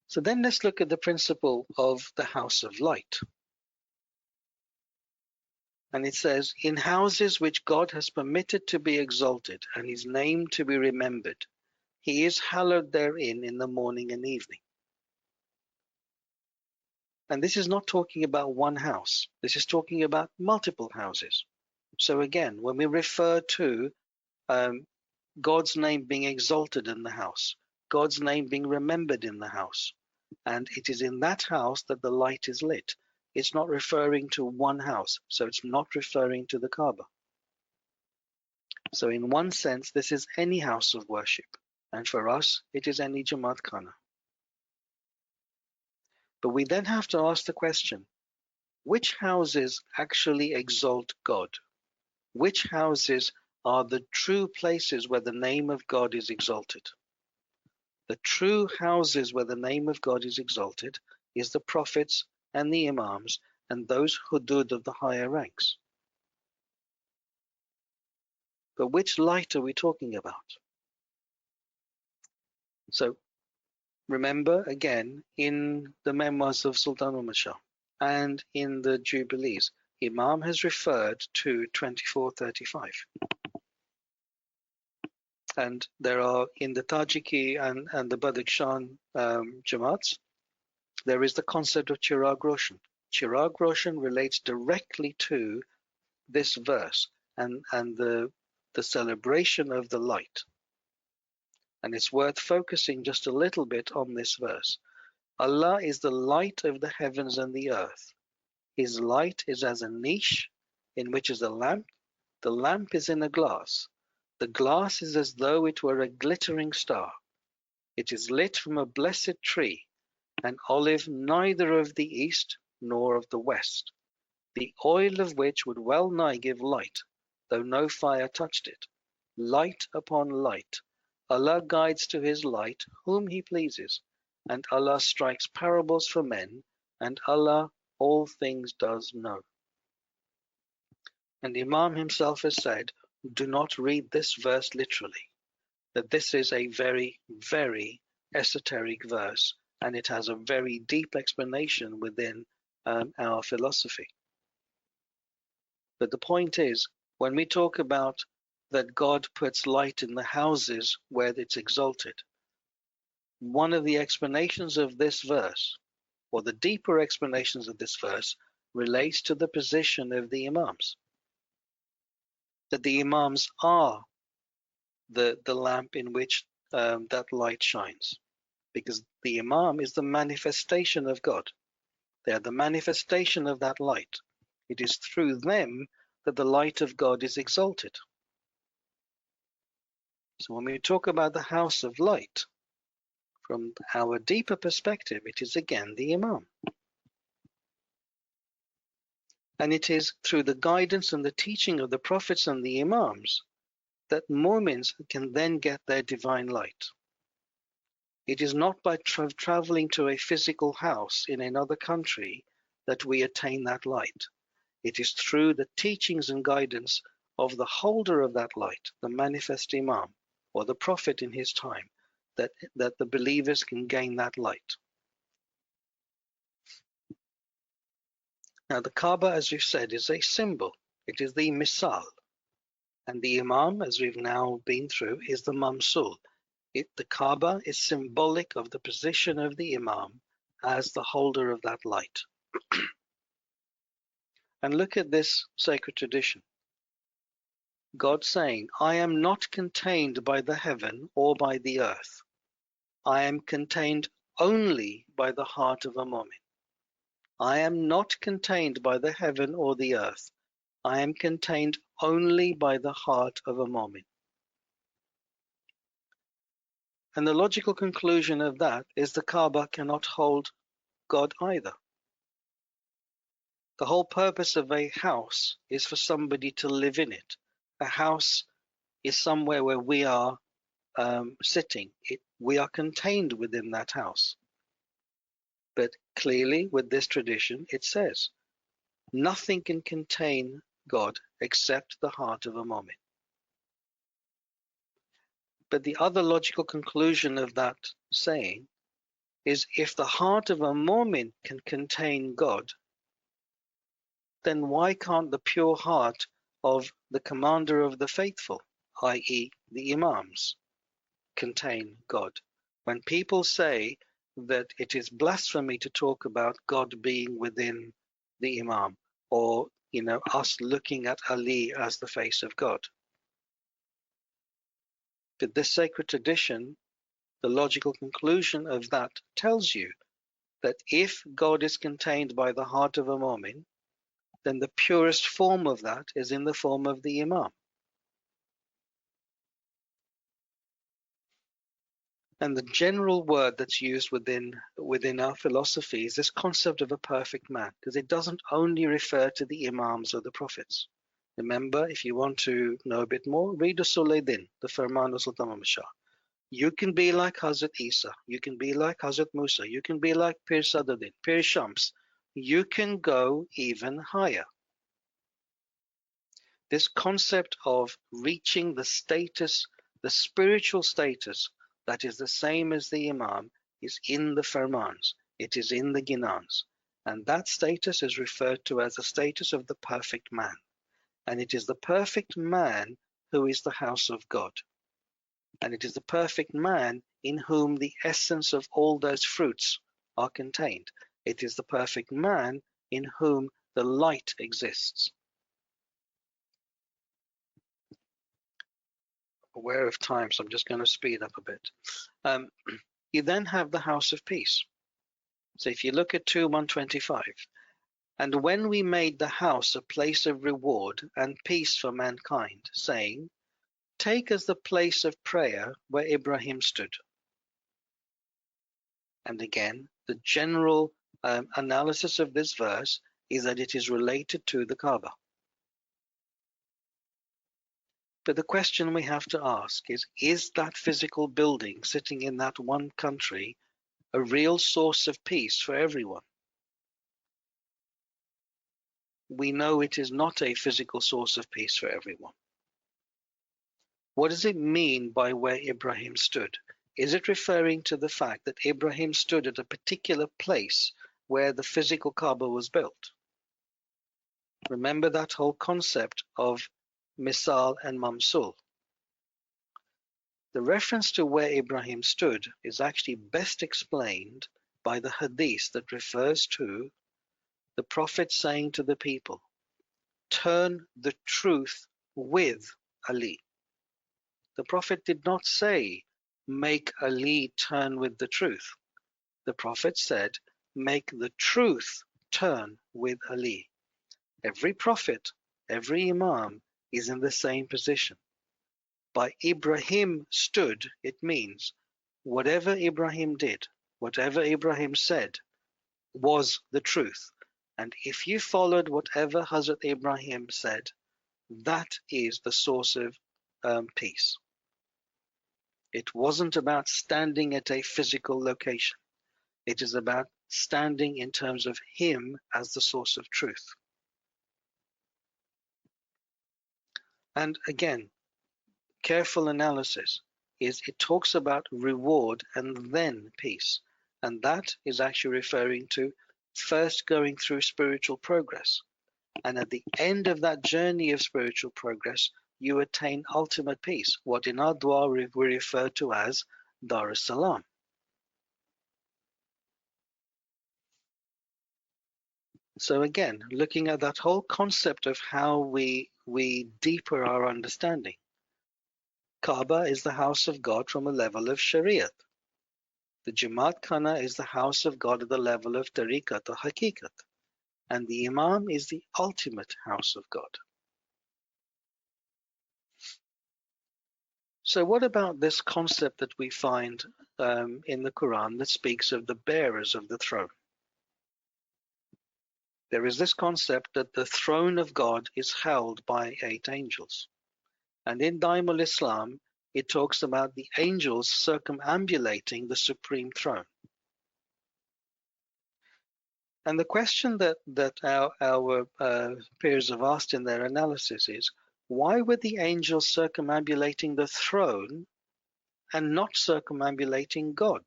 So then let's look at the principle of the house of light. And it says, in houses which God has permitted to be exalted and his name to be remembered, he is hallowed therein in the morning and evening. And this is not talking about one house. This is talking about multiple houses. So again, when we refer to God's name being exalted in the house, God's name being remembered in the house, and it is in that house that the light is lit. It's not referring to one house, so it's not referring to the Kabbah. So in one sense, this is any house of worship, and for us, it is any Jamaat Khana. But we then have to ask the question, which houses actually exalt God? Which houses are the true places where the name of God is exalted? The true houses where the name of God is exalted is the prophets and the imams and those hudud of the higher ranks. But which light are we talking about? So remember again, in the memoirs of Sultan Ahmad Shah and in the Jubilees, Imam has referred to 2435. And there are in the Tajiki and the Badakhshan Jamaats, there is the concept of Chirag Roshan. Chirag Roshan relates directly to this verse and the celebration of the light. And it's worth focusing just a little bit on this verse. Allah is the light of the heavens and the earth. His light is as a niche in which is a lamp. The lamp is in a glass. The glass is as though it were a glittering star. It is lit from a blessed tree, an olive neither of the east nor of the west, the oil of which would well nigh give light, though no fire touched it. Light upon light. Allah guides to his light whom he pleases, and Allah strikes parables for men, and Allah all things does know. And Imam himself has said, do not read this verse literally, that this is a very, very esoteric verse, and it has a very deep explanation within our philosophy. But the point is, when we talk about that God puts light in the houses where it's exalted, one of the explanations of this verse, or the deeper explanations of this verse, relates to the position of the Imams. That the Imams are the lamp in which that light shines. Because the Imam is the manifestation of God. They are the manifestation of that light. It is through them that the light of God is exalted. So when we talk about the house of light, from our deeper perspective, it is again the Imam. And it is through the guidance and the teaching of the prophets and the Imams that Mu'mins can then get their divine light. It is not by traveling to a physical house in another country that we attain that light. It is through the teachings and guidance of the holder of that light, the manifest Imam, or the Prophet in his time, that the believers can gain that light. Now the Kaaba, as we've said, is a symbol. It is the misal. And the Imam, as we've now been through, is the mamsul. The Kaaba is symbolic of the position of the Imam as the holder of that light. And look at this sacred tradition. God saying, I am not contained by the heaven or by the earth. I am contained only by the heart of a mu'min. I am not contained by the heaven or the earth. I am contained only by the heart of a mu'min. And the logical conclusion of that is the Kaaba cannot hold God either. The whole purpose of a house is for somebody to live in it. A house is somewhere where we are sitting. We are contained within that house. But clearly, with this tradition, it says, nothing can contain God except the heart of a mu'min. But the other logical conclusion of that saying is if the heart of a mu'min can contain God, then why can't the pure heart of the commander of the faithful, i.e. the imams, contain God? When people say that it is blasphemy to talk about God being within the imam, or us looking at Ali as the face of God. But this sacred tradition, the logical conclusion of that tells you that if God is contained by the heart of a mu'min, then the purest form of that is in the form of the imam. And the general word that's used within our philosophy is this concept of a perfect man, because it doesn't only refer to the imams or the prophets. Remember, if you want to know a bit more, read Usul-e-Din, the Farman of Sultan Muhammad Shah. You can be like Hazrat Isa, you can be like Hazrat Musa, you can be like Pir Sadruddin, Pir Shams. You can go even higher. This concept of reaching the status, the spiritual status that is the same as the Imam is in the Farmans, it is in the Ginans. And that status is referred to as the status of the perfect man. And it is the perfect man who is the house of God. And it is the perfect man in whom the essence of all those fruits are contained. It is the perfect man in whom the light exists. Aware of time, so I'm just going to speed up a bit. You then have the house of peace. So if you look at 2:125, and when we made the house a place of reward and peace for mankind, saying, take as the place of prayer where Ibrahim stood. And again, the general analysis of this verse is that it is related to the Kaaba. But the question we have to ask is that physical building sitting in that one country a real source of peace for everyone? We know it is not a physical source of peace for everyone. What does it mean by where Ibrahim stood? Is it referring to the fact that Ibrahim stood at a particular place where the physical Kaaba was built? Remember that whole concept of Misal and Mamsul. The reference to where Ibrahim stood is actually best explained by the hadith that refers to the Prophet saying to the people, turn the truth with Ali. The Prophet did not say, make Ali turn with the truth. The Prophet said, make the truth turn with Ali. Every Prophet, every Imam is in the same position. By Ibrahim stood, it means whatever Ibrahim did, whatever Ibrahim said was the truth. And if you followed whatever Hazrat Ibrahim said, that is the source of peace. It wasn't about standing at a physical location. It is about standing in terms of him as the source of truth. And again, careful analysis is it talks about reward and then peace. And that is actually referring to first going through spiritual progress. And at the end of that journey of spiritual progress, you attain ultimate peace, what in our dua we refer to as Dar es Salaam. So again, looking at that whole concept of how we deeper our understanding. Kaaba is the house of God from a level of Shariat. The Jamaat Khana is the house of God at the level of Tariqat or Hakikat. And the Imam is the ultimate house of God. So what about this concept that we find in the Quran that speaks of the bearers of the throne? There is this concept that the throne of God is held by 8 angels. And in Daimul Islam, it talks about the angels circumambulating the supreme throne. And the question that our peers have asked in their analysis is, why were the angels circumambulating the throne and not circumambulating God?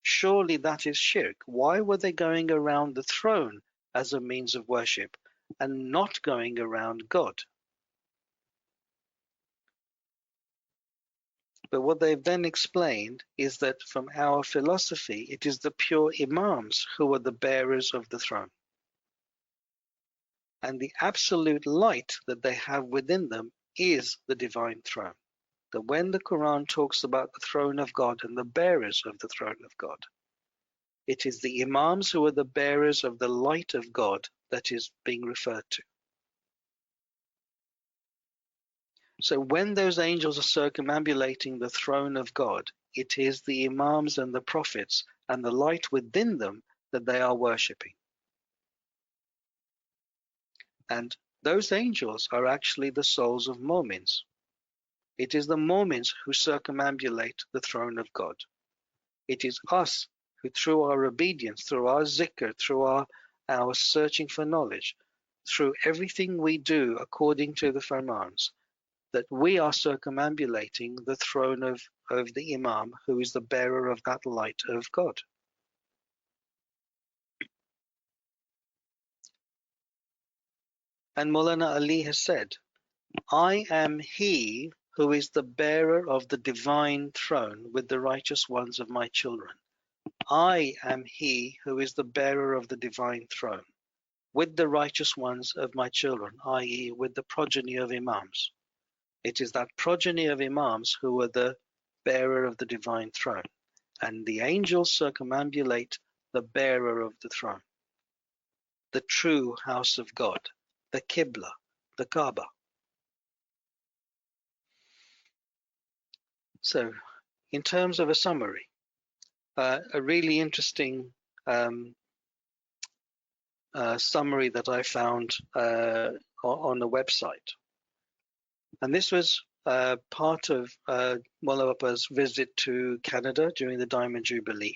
Surely that is shirk. Why were they going around the throne as a means of worship and not going around God? But what they've then explained is that from our philosophy, it is the pure imams who are the bearers of the throne. And the absolute light that they have within them is the divine throne. That when the Quran talks about the throne of God and the bearers of the throne of God, it is the imams who are the bearers of the light of God that is being referred to. So when those angels are circumambulating the throne of God, it is the imams and the prophets and the light within them that they are worshipping. And those angels are actually the souls of mu'mins. It is the mu'mins who circumambulate the throne of God. It is us who, through our obedience, through our zikr, through our searching for knowledge, through everything we do according to the farmans, that we are circumambulating the throne of the Imam, who is the bearer of that light of God. And Maulana Ali has said, I am he who is the bearer of the divine throne with the righteous ones of my children. I am he who is the bearer of the divine throne with the righteous ones of my children, i.e. with the progeny of Imams. It is that progeny of Imams who are the bearer of the divine throne, and the angels circumambulate the bearer of the throne, the true house of God, the Qibla, the Kabbah. So, in terms of a summary, a really interesting summary that I found on the website. And this was part of Mullah Appa's visit to Canada during the Diamond Jubilee,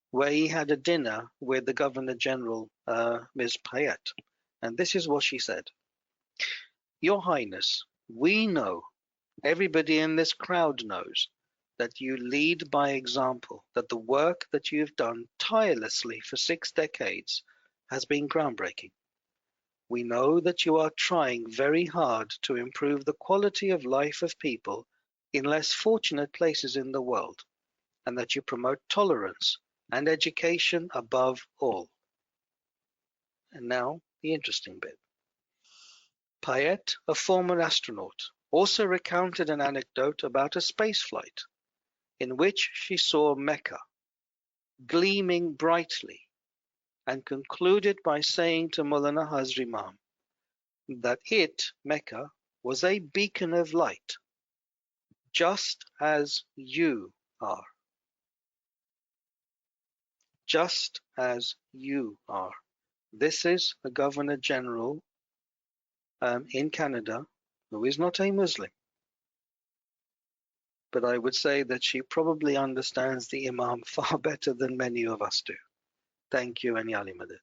where he had a dinner with the Governor General, Ms. Payette. And this is what she said. Your Highness, we know, everybody in this crowd knows, that you lead by example, that the work that you've done tirelessly for 6 decades has been groundbreaking. We know that you are trying very hard to improve the quality of life of people in less fortunate places in the world, and that you promote tolerance and education above all. And now, the interesting bit. Payette, a former astronaut, also recounted an anecdote about a space flight in which she saw Mecca gleaming brightly, and concluded by saying to Maulana Hazri Imam that it, Mecca, was a beacon of light, just as you are. Just as you are. This is the Governor General in Canada, who is not a Muslim. But I would say that she probably understands the Imam far better than many of us do. Thank you, and Yali Madad.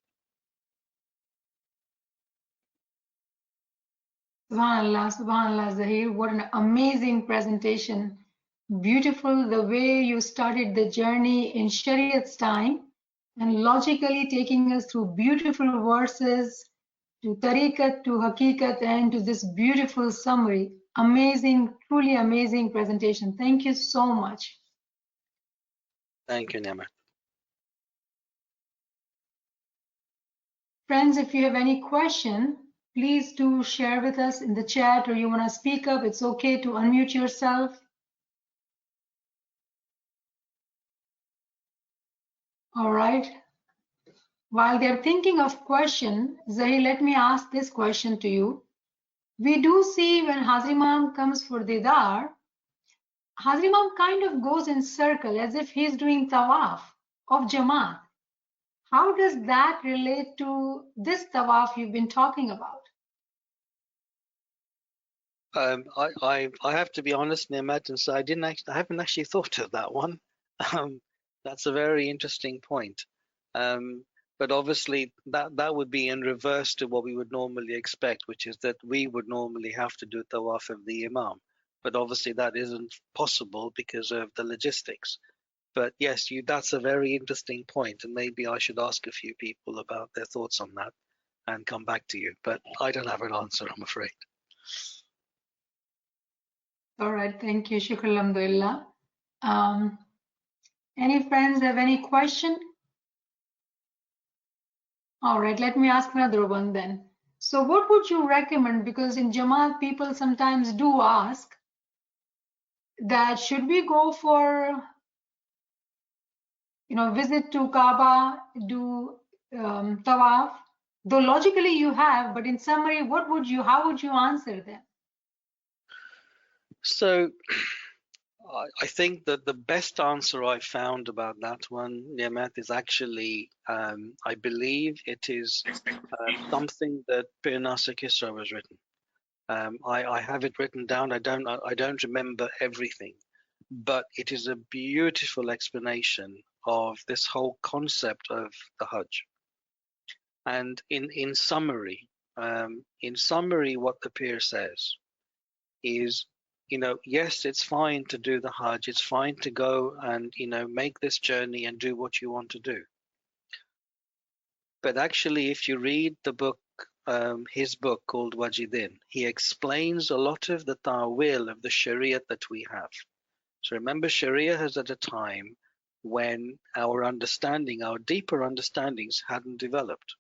Subhanallah, Subhanallah, Zahir, what an amazing presentation. Beautiful the way you started the journey in Shariat's time and logically taking us through beautiful verses to tariqat, to haqiqat, and to this beautiful summary. Amazing, truly amazing presentation. Thank you so much. Thank you, Nema. Friends, if you have any question, please do share with us in the chat, or you want to speak up, it's okay to unmute yourself. All right. While they're thinking of question, Zahir, let me ask this question to you. we do see when Hazir Imam comes for Didar, Hazir Imam kind of goes in circle as if he's doing tawaf of Jamaat. How does that relate to this tawaf you've been talking about? I have to be honest, Nimet, and so I haven't actually thought of that one. That's a very interesting point. But obviously that would be in reverse to what we would normally expect, which is that we would normally have to do tawaf of the Imam. But obviously that isn't possible because of the logistics. But yes, that's a very interesting point, and maybe I should ask a few people about their thoughts on that and come back to you. But I don't have an answer, I'm afraid. All right, thank you. Shukr, alhamdulillah. Any friends have any question? All right, let me ask another one then. So what would you recommend? Because in Jamaat, people sometimes do ask that should we go for, visit to Kabbah, do tawaf? Though logically you have, but in summary, how would you answer them? So I think that the best answer I found about that one, Niamat, is actually, I believe it is something that Pir Nasir Kisra has written. I have it written down. I don't remember everything, but it is a beautiful explanation of this whole concept of the Hajj. And in summary, what the Pir says is, yes, it's fine to do the Hajj. It's fine to go and, make this journey and do what you want to do. But actually, if you read the book, his book called Wajidin, he explains a lot of the ta'wil of the Sharia that we have. So remember, Sharia is at a time when our deeper understandings hadn't developed.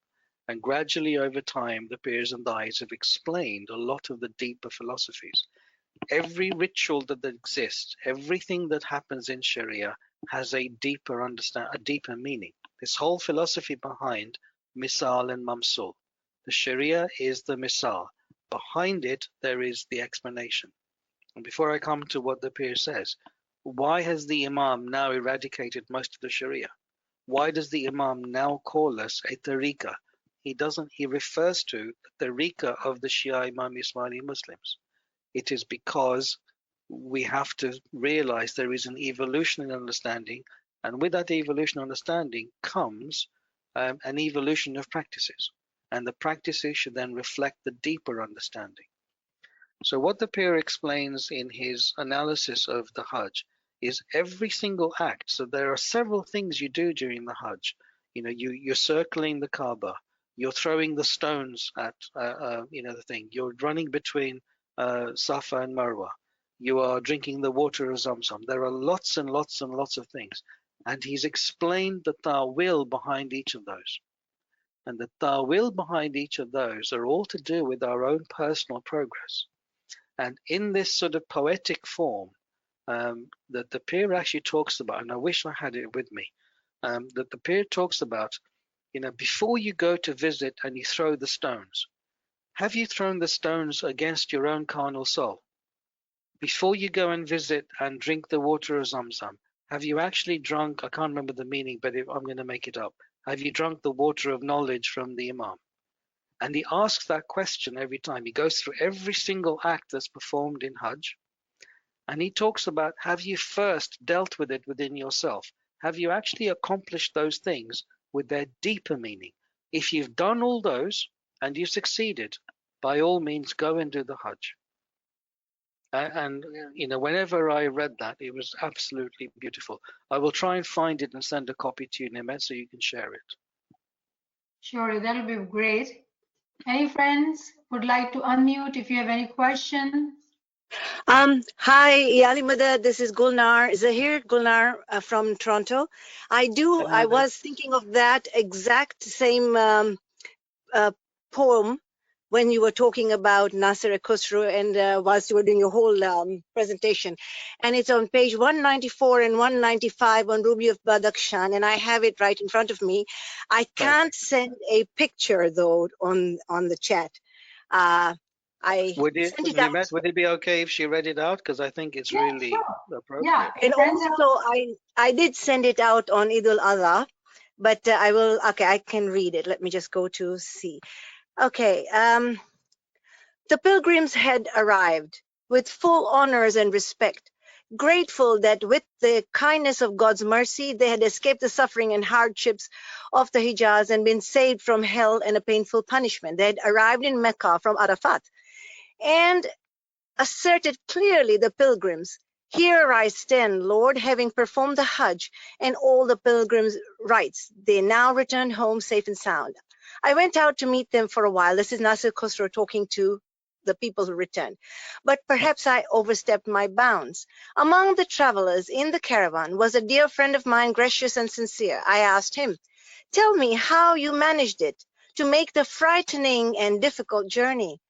And gradually over time, the Pirs and the AZIZ have explained a lot of the deeper philosophies. Every ritual that exists, everything that happens in Sharia has a deeper meaning. This whole philosophy behind Misal and Mamsul. The Sharia is the Misal. Behind it, there is the explanation. And before I come to what the Pir says, why has the Imam now eradicated most of the Sharia? Why does the Imam now call us a tariqah? He refers to the tariqah of the Shia Imam Ismaili Muslims. It is because we have to realize there is an evolution in understanding, and with that evolution in understanding comes an evolution of practices, and the practices should then reflect the deeper understanding. So what the Pir explains in his analysis of the Hajj is every single act. So there are several things you do during the Hajj. You're circling the Kabbah, you're throwing the stones at the thing, you're running between Safa and Marwa, you are drinking the water of Zamzam. There are lots and lots and lots of things. And he's explained the ta'wil behind each of those. And the ta'wil behind each of those are all to do with our own personal progress. And in this sort of poetic form that the Pir actually talks about, and I wish I had it with me, that the Pir talks about, before you go to visit and you throw the stones, have you thrown the stones against your own carnal soul? Before you go and visit and drink the water of Zamzam, have you actually drunk, I can't remember the meaning, but I'm going to make it up. Have you drunk the water of knowledge from the Imam? And he asks that question every time. He goes through every single act that's performed in Hajj. And he talks about, have you first dealt with it within yourself? Have you actually accomplished those things with their deeper meaning? If you've done all those and you've succeeded, by all means, go and do the Hajj. And whenever I read that, it was absolutely beautiful. I will try and find it and send a copy to you, Nimet, so you can share it. Sure, that'll be great. Any friends would like to unmute if you have any questions? Hi, Yali Mother. This is Zahir Gulnar from Toronto. I was thinking of that exact same poem when you were talking about Nasir Khusro and whilst you were doing your whole presentation. And it's on page 194 and 195 on Ruby of Badakhshan, and I have it right in front of me. I can't send a picture, though, on the chat. I Would it, sent it out. Nimet, would it be okay if she read it out? Because I think it's Yeah, really sure. appropriate. Yeah, And it turns out. also, I did send it out on Eid al-Adha, but I will, okay, I can read it. Let me just go to see. Okay, the pilgrims had arrived with full honors and respect, grateful that with the kindness of God's mercy, they had escaped the suffering and hardships of the Hijaz and been saved from hell and a painful punishment. They had arrived in Mecca from Arafat and asserted clearly the pilgrims, "Here I stand, Lord, having performed the Hajj and all the pilgrims' rites." They now returned home safe and sound. I went out to meet them for a while. This is Nasir Khosrow talking to the people who returned. But perhaps I overstepped my bounds. Among the travelers in the caravan was a dear friend of mine, gracious and sincere. I asked him, "Tell me how you managed it to make the frightening and difficult journey.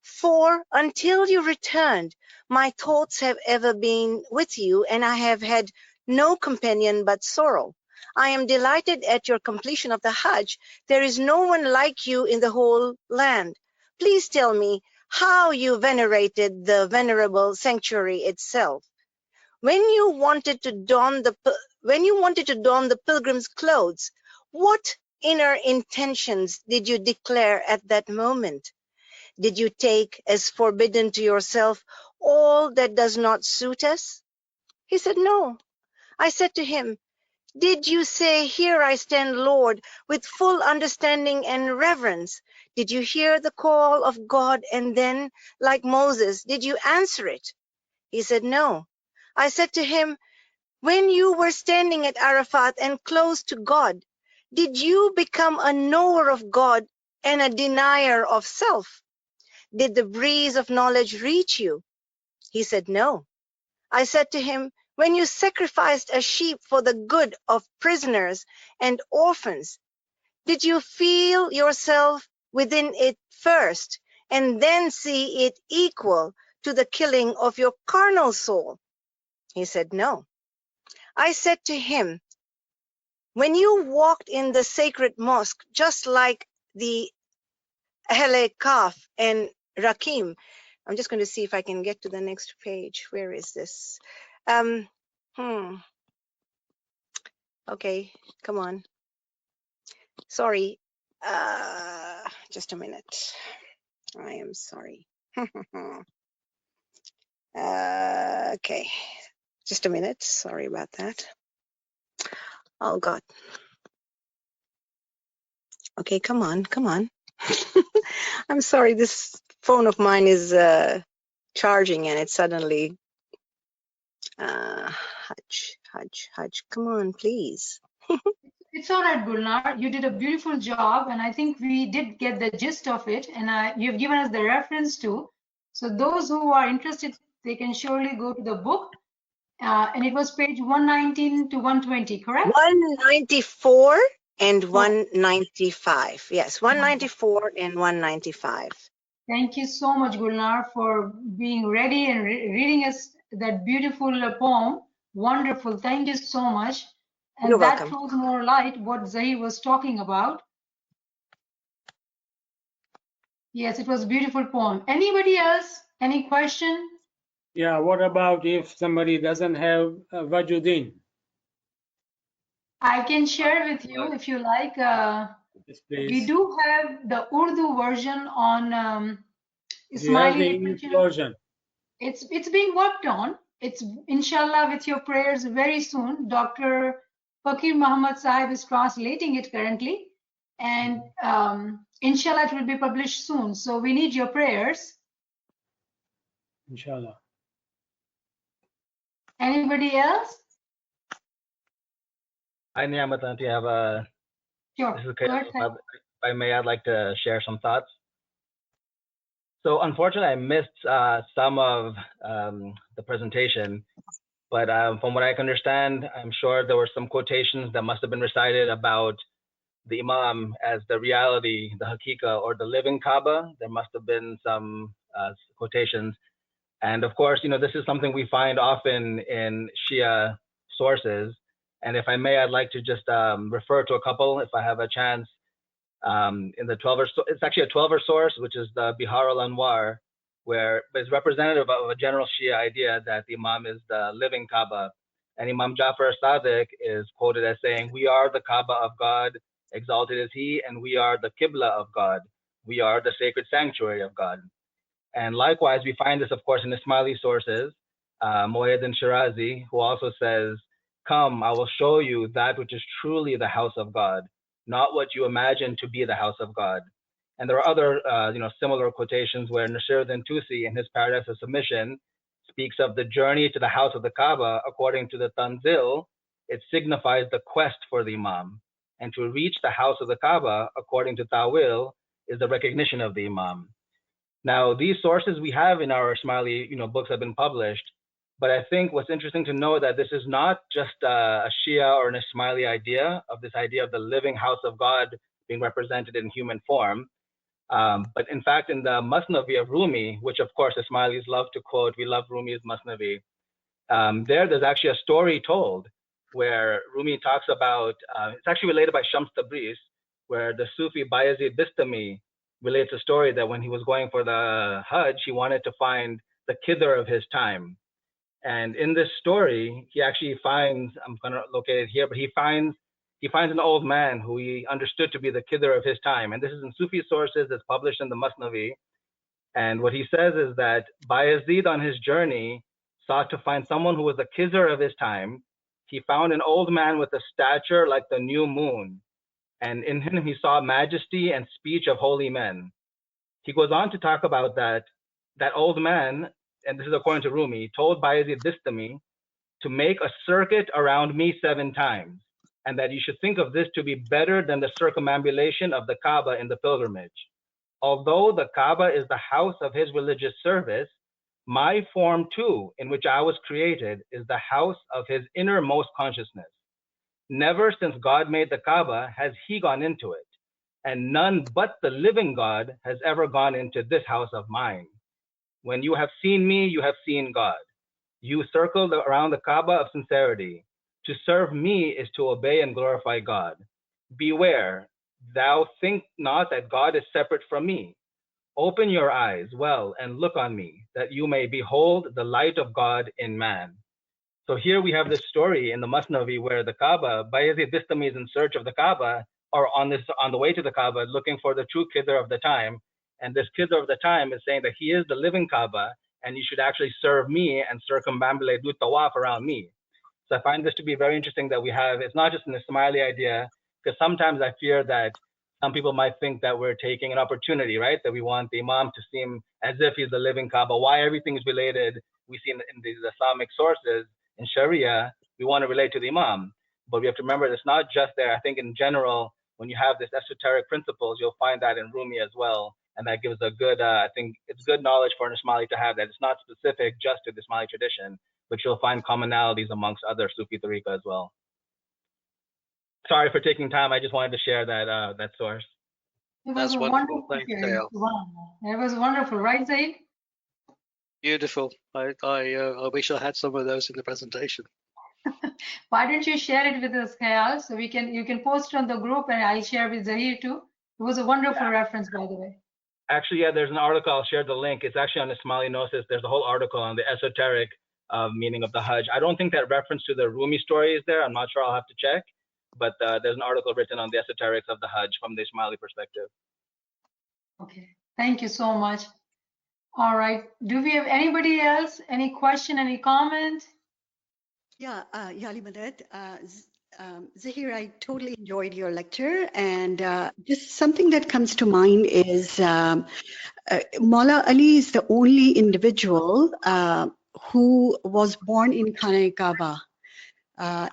For until you returned, my thoughts have ever been with you, and I have had no companion but sorrow. I am delighted at your completion of the Hajj. There is no one like you in the whole land. Please tell me how you venerated the venerable sanctuary itself. When you wanted to don the pilgrim's clothes, what inner intentions did you declare at that moment? Did you take as forbidden to yourself all that does not suit us?" He said, "No." I said to him, "Did you say, 'Here I stand, Lord,' with full understanding and reverence? Did you hear the call of God and then, like Moses, did you answer it?" He said, "No." I said to him, "When you were standing at Arafat and close to God, did you become a knower of God and a denier of self? Did the breeze of knowledge reach you?" He said, "No." I said to him, "When you sacrificed a sheep for the good of prisoners and orphans, did you feel yourself within it first and then see it equal to the killing of your carnal soul?" He said, "No." I said to him, "When you walked in the sacred mosque, just like the Ahle Kaf and Rakim," I'm just going to see if I can get to the next page. Where is this? Okay, come on. Sorry. Just a minute. I am sorry. Okay, just a minute. Sorry about that. Oh God. Okay, come on, come on. I'm sorry, this phone of mine is charging and it suddenly Hajj. Come on, please. It's all right, Gulnar. You did a beautiful job, and I think we did get the gist of it. And you've given us the reference too. So those who are interested, they can surely go to the book. And it was page 119 to 120, correct? 194 and Oh. 195. Yes, 194 and 195. Thank you so much, Gulnar, for being ready and reading us that beautiful poem. Wonderful. Thank you so much. And You're that welcome. throws more light what Zahir was talking about. Yes, it was a beautiful poem. Anybody else? Any question? Yeah, what about if somebody doesn't have Wajuddin? I can share with you if you like. Yes, We please. do have the Urdu version on You have the Ismaili English literature. version. It's being worked on. It's inshallah with your prayers very soon. Dr. Fakir Muhammad Sahib is translating it currently, and inshallah it will be published soon. So we need your prayers. Inshallah. Anybody else? Hi, Niyamat Auntie. I have a. Sure. This is Go ahead. If I may, I'd like to share some thoughts. So, unfortunately, I missed some of the presentation, but from what I can understand, I'm sure there were some quotations that must have been recited about the Imam as the reality, the Hakika, or the living Kaaba. There must have been some quotations. And of course, this is something we find often in Shia sources. And if I may, I'd like to just refer to a couple if I have a chance. In the 12er, it's actually a 12er source, which is the Bihar al-Anwar where it's representative of a general Shia idea that the Imam is the living Kaaba. And Imam Jafar Sadiq is quoted as saying, "We are the Kaaba of God, exalted is He, and we are the Qibla of God. We are the sacred sanctuary of God." And likewise, we find this, of course, in Ismaili sources. Muhyiddin Shirazi, who also says, "Come, I will show you that which is truly the house of God, not what you imagine to be the house of God." And there are other, similar quotations where Nasiruddin Tusi, in his Paradise of Submission, speaks of the journey to the house of the Kaaba. According to the Tanzil, it signifies the quest for the Imam. And to reach the house of the Kaaba, according to Tawil, is the recognition of the Imam. Now, these sources we have in our Ismaili, books have been published, but I think what's interesting to know that this is not just a Shia or an Ismaili idea of this idea of the living house of God being represented in human form. But in fact, in the Masnavi of Rumi, which of course Ismailis love to quote, we love Rumi's Masnavi, there's actually a story told where Rumi talks about, it's actually related by Shams Tabriz, where the Sufi Bayezid Bistami relates a story that when he was going for the Hajj, he wanted to find the Khidr of his time. And in this story, he actually finds, I'm going to locate it here, but he finds an old man who he understood to be the Khidr of his time. And this is in Sufi sources, it's published in the Masnavi. And what he says is that Bayezid on his journey sought to find someone who was the Khidr of his time. He found an old man with a stature like the new moon. And in him he saw majesty and speech of holy men. He goes on to talk about that old man, and this is according to Rumi, told Bayezid Bistami to make a circuit around me 7 times, and that you should think of this to be better than the circumambulation of the Kaaba in the pilgrimage. Although the Kaaba is the house of his religious service, my form too, in which I was created, is the house of his innermost consciousness. Never since God made the Kaaba has he gone into it, and none but the living God has ever gone into this house of mine. When you have seen me, you have seen God. You circled around the Kaaba of sincerity. To serve me is to obey and glorify God. Beware, thou think not that God is separate from me. Open your eyes well and look on me, that you may behold the light of God in man. So here we have this story in the Masnavi where the Kaaba, Bayezid Bistami is in search of the Kaaba, or on the way to the Kaaba, looking for the true Khidr of the time. And this Khidr of the time is saying that he is the living Kaaba, and you should actually serve me and circumambulate, do tawaf around me. So I find this to be very interesting that we have, it's not just an Ismaili idea, because sometimes I fear that some people might think that we're taking an opportunity, right? That we want the Imam to seem as if he's the living Kaaba. Why everything is related, we see in these Islamic sources, in Sharia, we want to relate to the Imam. But we have to remember it's not just there. I think in general, when you have this esoteric principles, you'll find that in Rumi as well. And that gives a good, I think it's good knowledge for an Ismaili to have that. It's not specific just to the Ismaili tradition, but you'll find commonalities amongst other Sufi tariqa as well. Sorry for taking time. I just wanted to share that source. It was That's a wonderful. wonderful Thanks, sharing. Dale. Wow. It was wonderful, right, Zahir? Beautiful. I wish I had some of those in the presentation. Why don't you share it with us, Kayal? So you can post it on the group, and I'll share with Zahir too. It was a wonderful reference, by the way. Actually, yeah, there's an article. I'll share the link. It's actually on Ismaili Gnosis. There's a whole article on the esoteric meaning of the Hajj. I don't think that reference to the Rumi story is there. I'm not sure. I'll have to check. But there's an article written on the esoterics of the Hajj from the Ismaili perspective. Okay. Thank you so much. All right. Do we have anybody else? Any question? Any comment? Yeah, Yali Madad. Zahir, I totally enjoyed your lecture, and just something that comes to mind is Maula Ali is the only individual who was born in Khana Kaaba.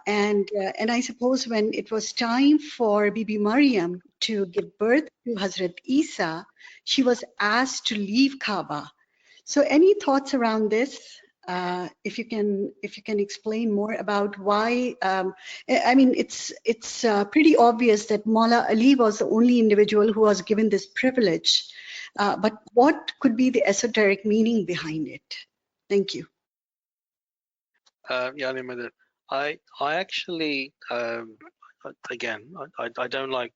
And I suppose when it was time for Bibi Maryam to give birth to Hazrat Isa, she was asked to leave Kaaba. So any thoughts around this? If you can explain more about why. I mean, it's pretty obvious that Maula Ali was the only individual who was given this privilege. But what could be the esoteric meaning behind it? Thank you. Yeah, I actually, again, I don't like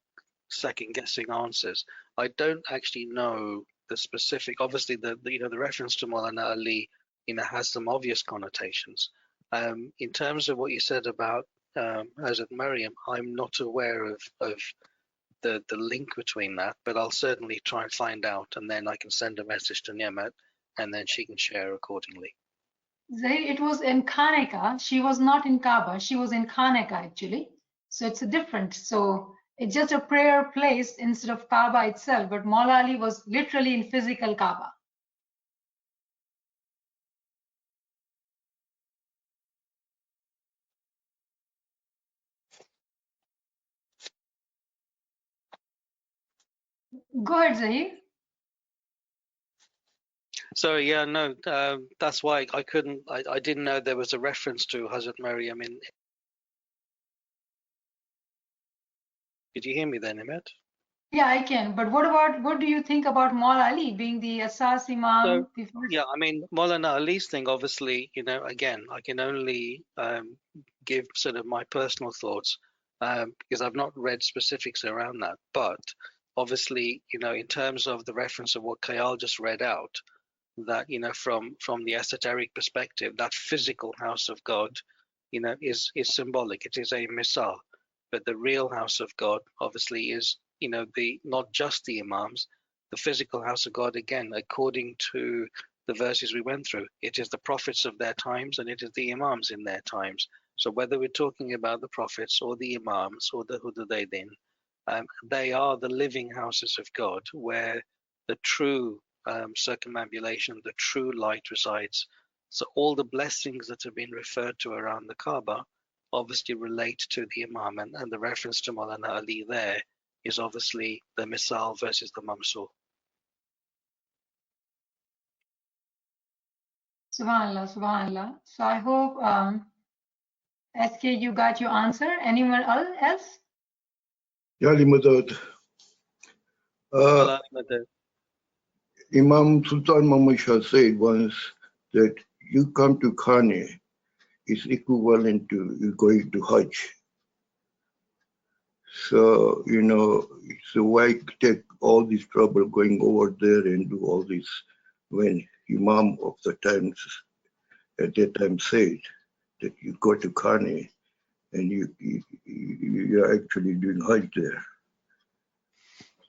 second guessing answers. I don't actually know the specific. Obviously, the reference to Maulana Ali, has some obvious connotations. In terms of what you said about Hazrat Maryam, I'm not aware of the link between that, but I'll certainly try and find out, and then I can send a message to Niamat, and then she can share accordingly. Zahir, it was in Khaneka. She was not in Kaaba. She was in Khaneka actually. So it's a different. So it's just a prayer place instead of Kaaba itself. But Maula Ali was literally in physical Kaaba. Go ahead, Zahir. So yeah, no, that's why I couldn't. I didn't know there was a reference to Hazrat Maryam in. Did you hear me then, Niamat? Yeah, I can. But what do you think about Maula Ali being the Asas Imam? So yeah, I mean, Maulana Ali's thing, obviously, again, I can only give sort of my personal thoughts because I've not read specifics around that. But obviously, in terms of the reference of what Kayal just read out, that from the esoteric perspective, that physical house of God, is symbolic. It is a misal, but the real house of God, obviously, is the not just the imams, the physical house of God. Again, according to the verses we went through, it is the prophets of their times and it is the imams in their times. So whether we're talking about the prophets or the imams or the Hududaydin, they are the living houses of God where the true circumambulation, the true light resides. So all the blessings that have been referred to around the Kaaba obviously relate to the Imam, and the reference to Maulana Ali there is obviously the Misal versus the Mamsul. Subhanallah, Subhanallah. So I hope, SK, you got your answer. Anyone else? Yali Madad. Imam Sultan Muhammad Shah said once that you come to Khane is equivalent to you going to Hajj. So, so why take all this trouble going over there and do all this when Imam of the times at that time said that you go to Khane and you're actually doing Hajj there.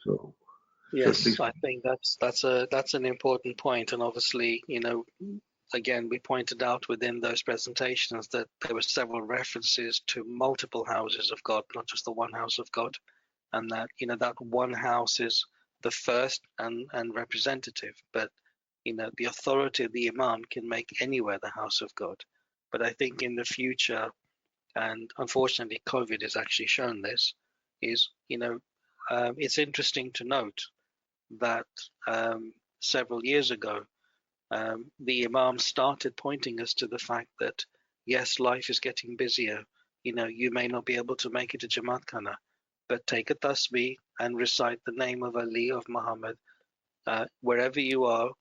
So yes, I think that's an important point, and obviously, again, we pointed out within those presentations that there were several references to multiple houses of God, not just the one house of God, and that that one house is the first and representative, but the authority of the Imam can make anywhere the house of God. But I think in the future, and unfortunately COVID has actually shown this, is it's interesting to note that several years ago the Imam started pointing us to the fact that yes, life is getting busier. You may not be able to make it to Jamaat Khana, but take a tasbih and recite the name of Ali, of Muhammad, wherever you are.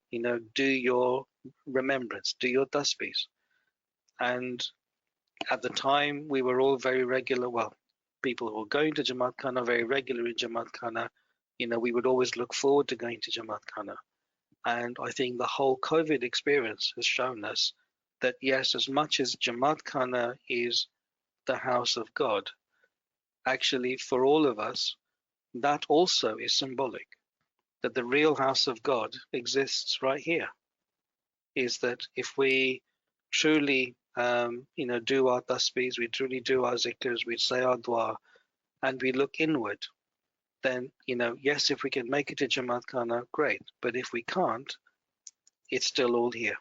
Do your remembrance, do your tasbihs. And at the time, we were all very regular. Well, people who were going to Jamaat Khana, very regular in Jamaat Khana. We would always look forward to going to Jamaat Khana. And I think the whole COVID experience has shown us that yes, as much as Jamaat Khana is the house of God, actually for all of us, that also is symbolic. That the real house of God exists right here. Is that if we truly, do our tasbihs, we truly do our zikrs, we say our dua, and we look inward, then, yes, if we can make it to Jamaat Khana, great. But if we can't, it's still all here.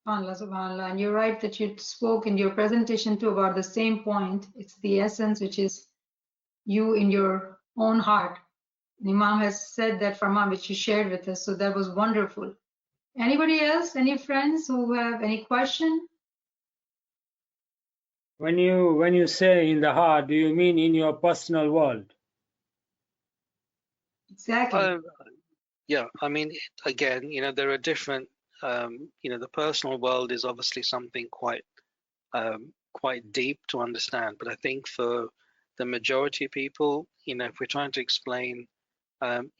SubhanAllah, SubhanAllah. And you're right that you spoke in your presentation too about the same point. It's the essence, which is you in your own heart. And Imam has said that Farman, which you shared with us. So that was wonderful. Anybody else? Any friends who have any question? When you say in the heart, do you mean in your personal world? Exactly. Yeah, I mean, again, there are different. The personal world is obviously something quite deep to understand. But I think for the majority of people, if we're trying to explain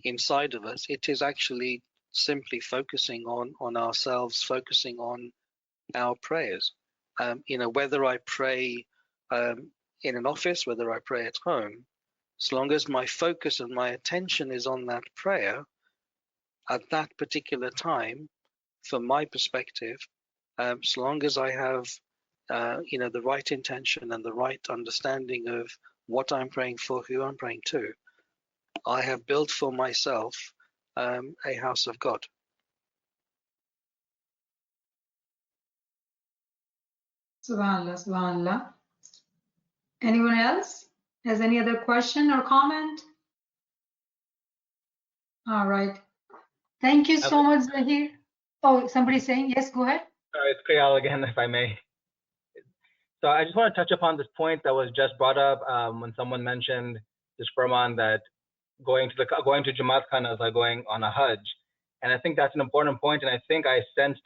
inside of us, it is actually simply focusing on ourselves, focusing on our prayers. Whether I pray in an office, whether I pray at home, as long as my focus and my attention is on that prayer at that particular time, from my perspective, as long as I have the right intention and the right understanding of what I'm praying for, who I'm praying to, I have built for myself a house of God. Subhanallah, subhanallah. Anyone else has any other question or comment? All right. Thank you so much, Zahir. Oh, somebody's saying, yes, go ahead. Sorry, it's Kriyal again, if I may. So I just want to touch upon this point that was just brought up when someone mentioned this Furman that going to Jamaat Khana is like going on a Hajj. And I think that's an important point. And I think I sensed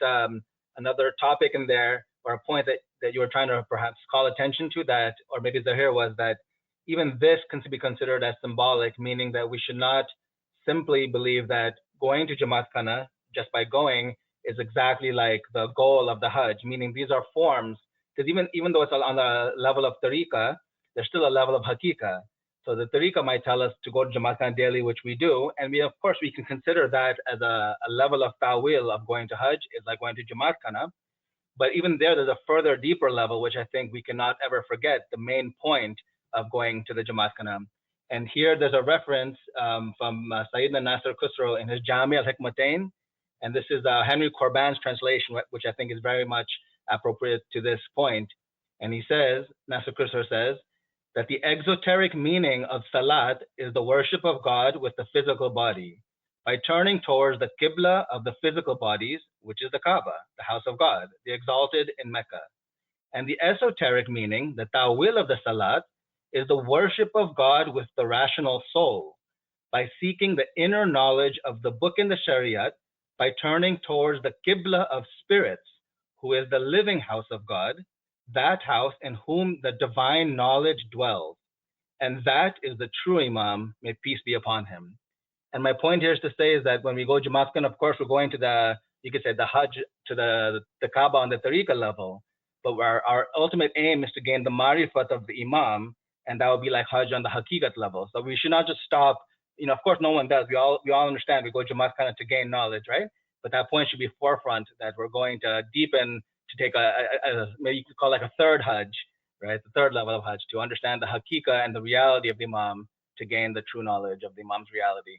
another topic in there, or a point that you were trying to perhaps call attention to, that, or maybe Zahir, was that even this can be considered as symbolic, meaning that we should not simply believe that going to Jamaat Khana, just by going, is exactly like the goal of the Hajj, meaning these are forms. Because even though it's on the level of tariqah, there's still a level of haqiqah. So the tariqah might tell us to go to Jamaat Khana daily, which we do, and of course we can consider that as a level of ta'wil of going to Hajj, is like going to Jamaat Khana. But even there's a further deeper level, which I think we cannot ever forget, the main point of going to the Jamaat Khana. And here there's a reference from Sayyidina Nasir Khusro in his Jami al-Hikmatain, and this is Henry Corban's translation, which I think is very much appropriate to this point. And he says, Nasir Khusro says, that the exoteric meaning of salat is the worship of God with the physical body, by turning towards the qibla of the physical bodies, which is the Kabbah, the house of God, the exalted in Mecca. And the esoteric meaning, the ta'wil of the salat, is the worship of God with the rational soul, by seeking the inner knowledge of the book in the Shariat, by turning towards the qibla of spirits, who is the living house of God, that house in whom the divine knowledge dwells. And that is the true Imam, may peace be upon him. And my point here is to say is that when we go Jamaat Khana, of course, we're going to you could say the Hajj, to the Kaaba on the Tariqah level, but our ultimate aim is to gain the marifat of the Imam, and that would be like Hajj on the Haqiqat level. So we should not just stop, of course no one does, we all understand we go Jamaat Khana to gain knowledge, right? But that point should be forefront, that we're going to deepen, to take maybe you could call like a third Hajj, right? The third level of Hajj, to understand the Haqiqah and the reality of the Imam, to gain the true knowledge of the Imam's reality.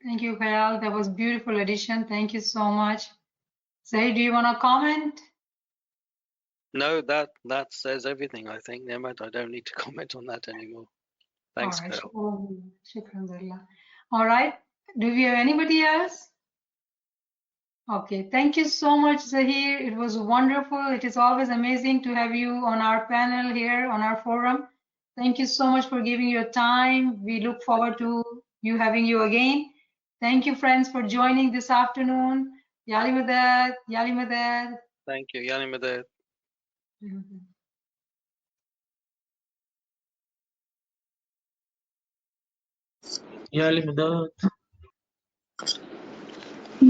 Thank you, Kayal. That was beautiful addition. Thank you so much. Zahir, do you want to comment? No, that says everything, I think, Ni'mat. I don't need to comment on that anymore. Thanks, All right. Kayal. Shukran. All right. Do we have anybody else? Okay. Thank you so much, Zahir. It was wonderful. It is always amazing to have you on our panel here on our forum. Thank you so much for giving your time. We look forward to having you again. Thank you, friends, for joining this afternoon. Yali Madad, Yali Madad. Thank you, Yani Madad. يا لمداد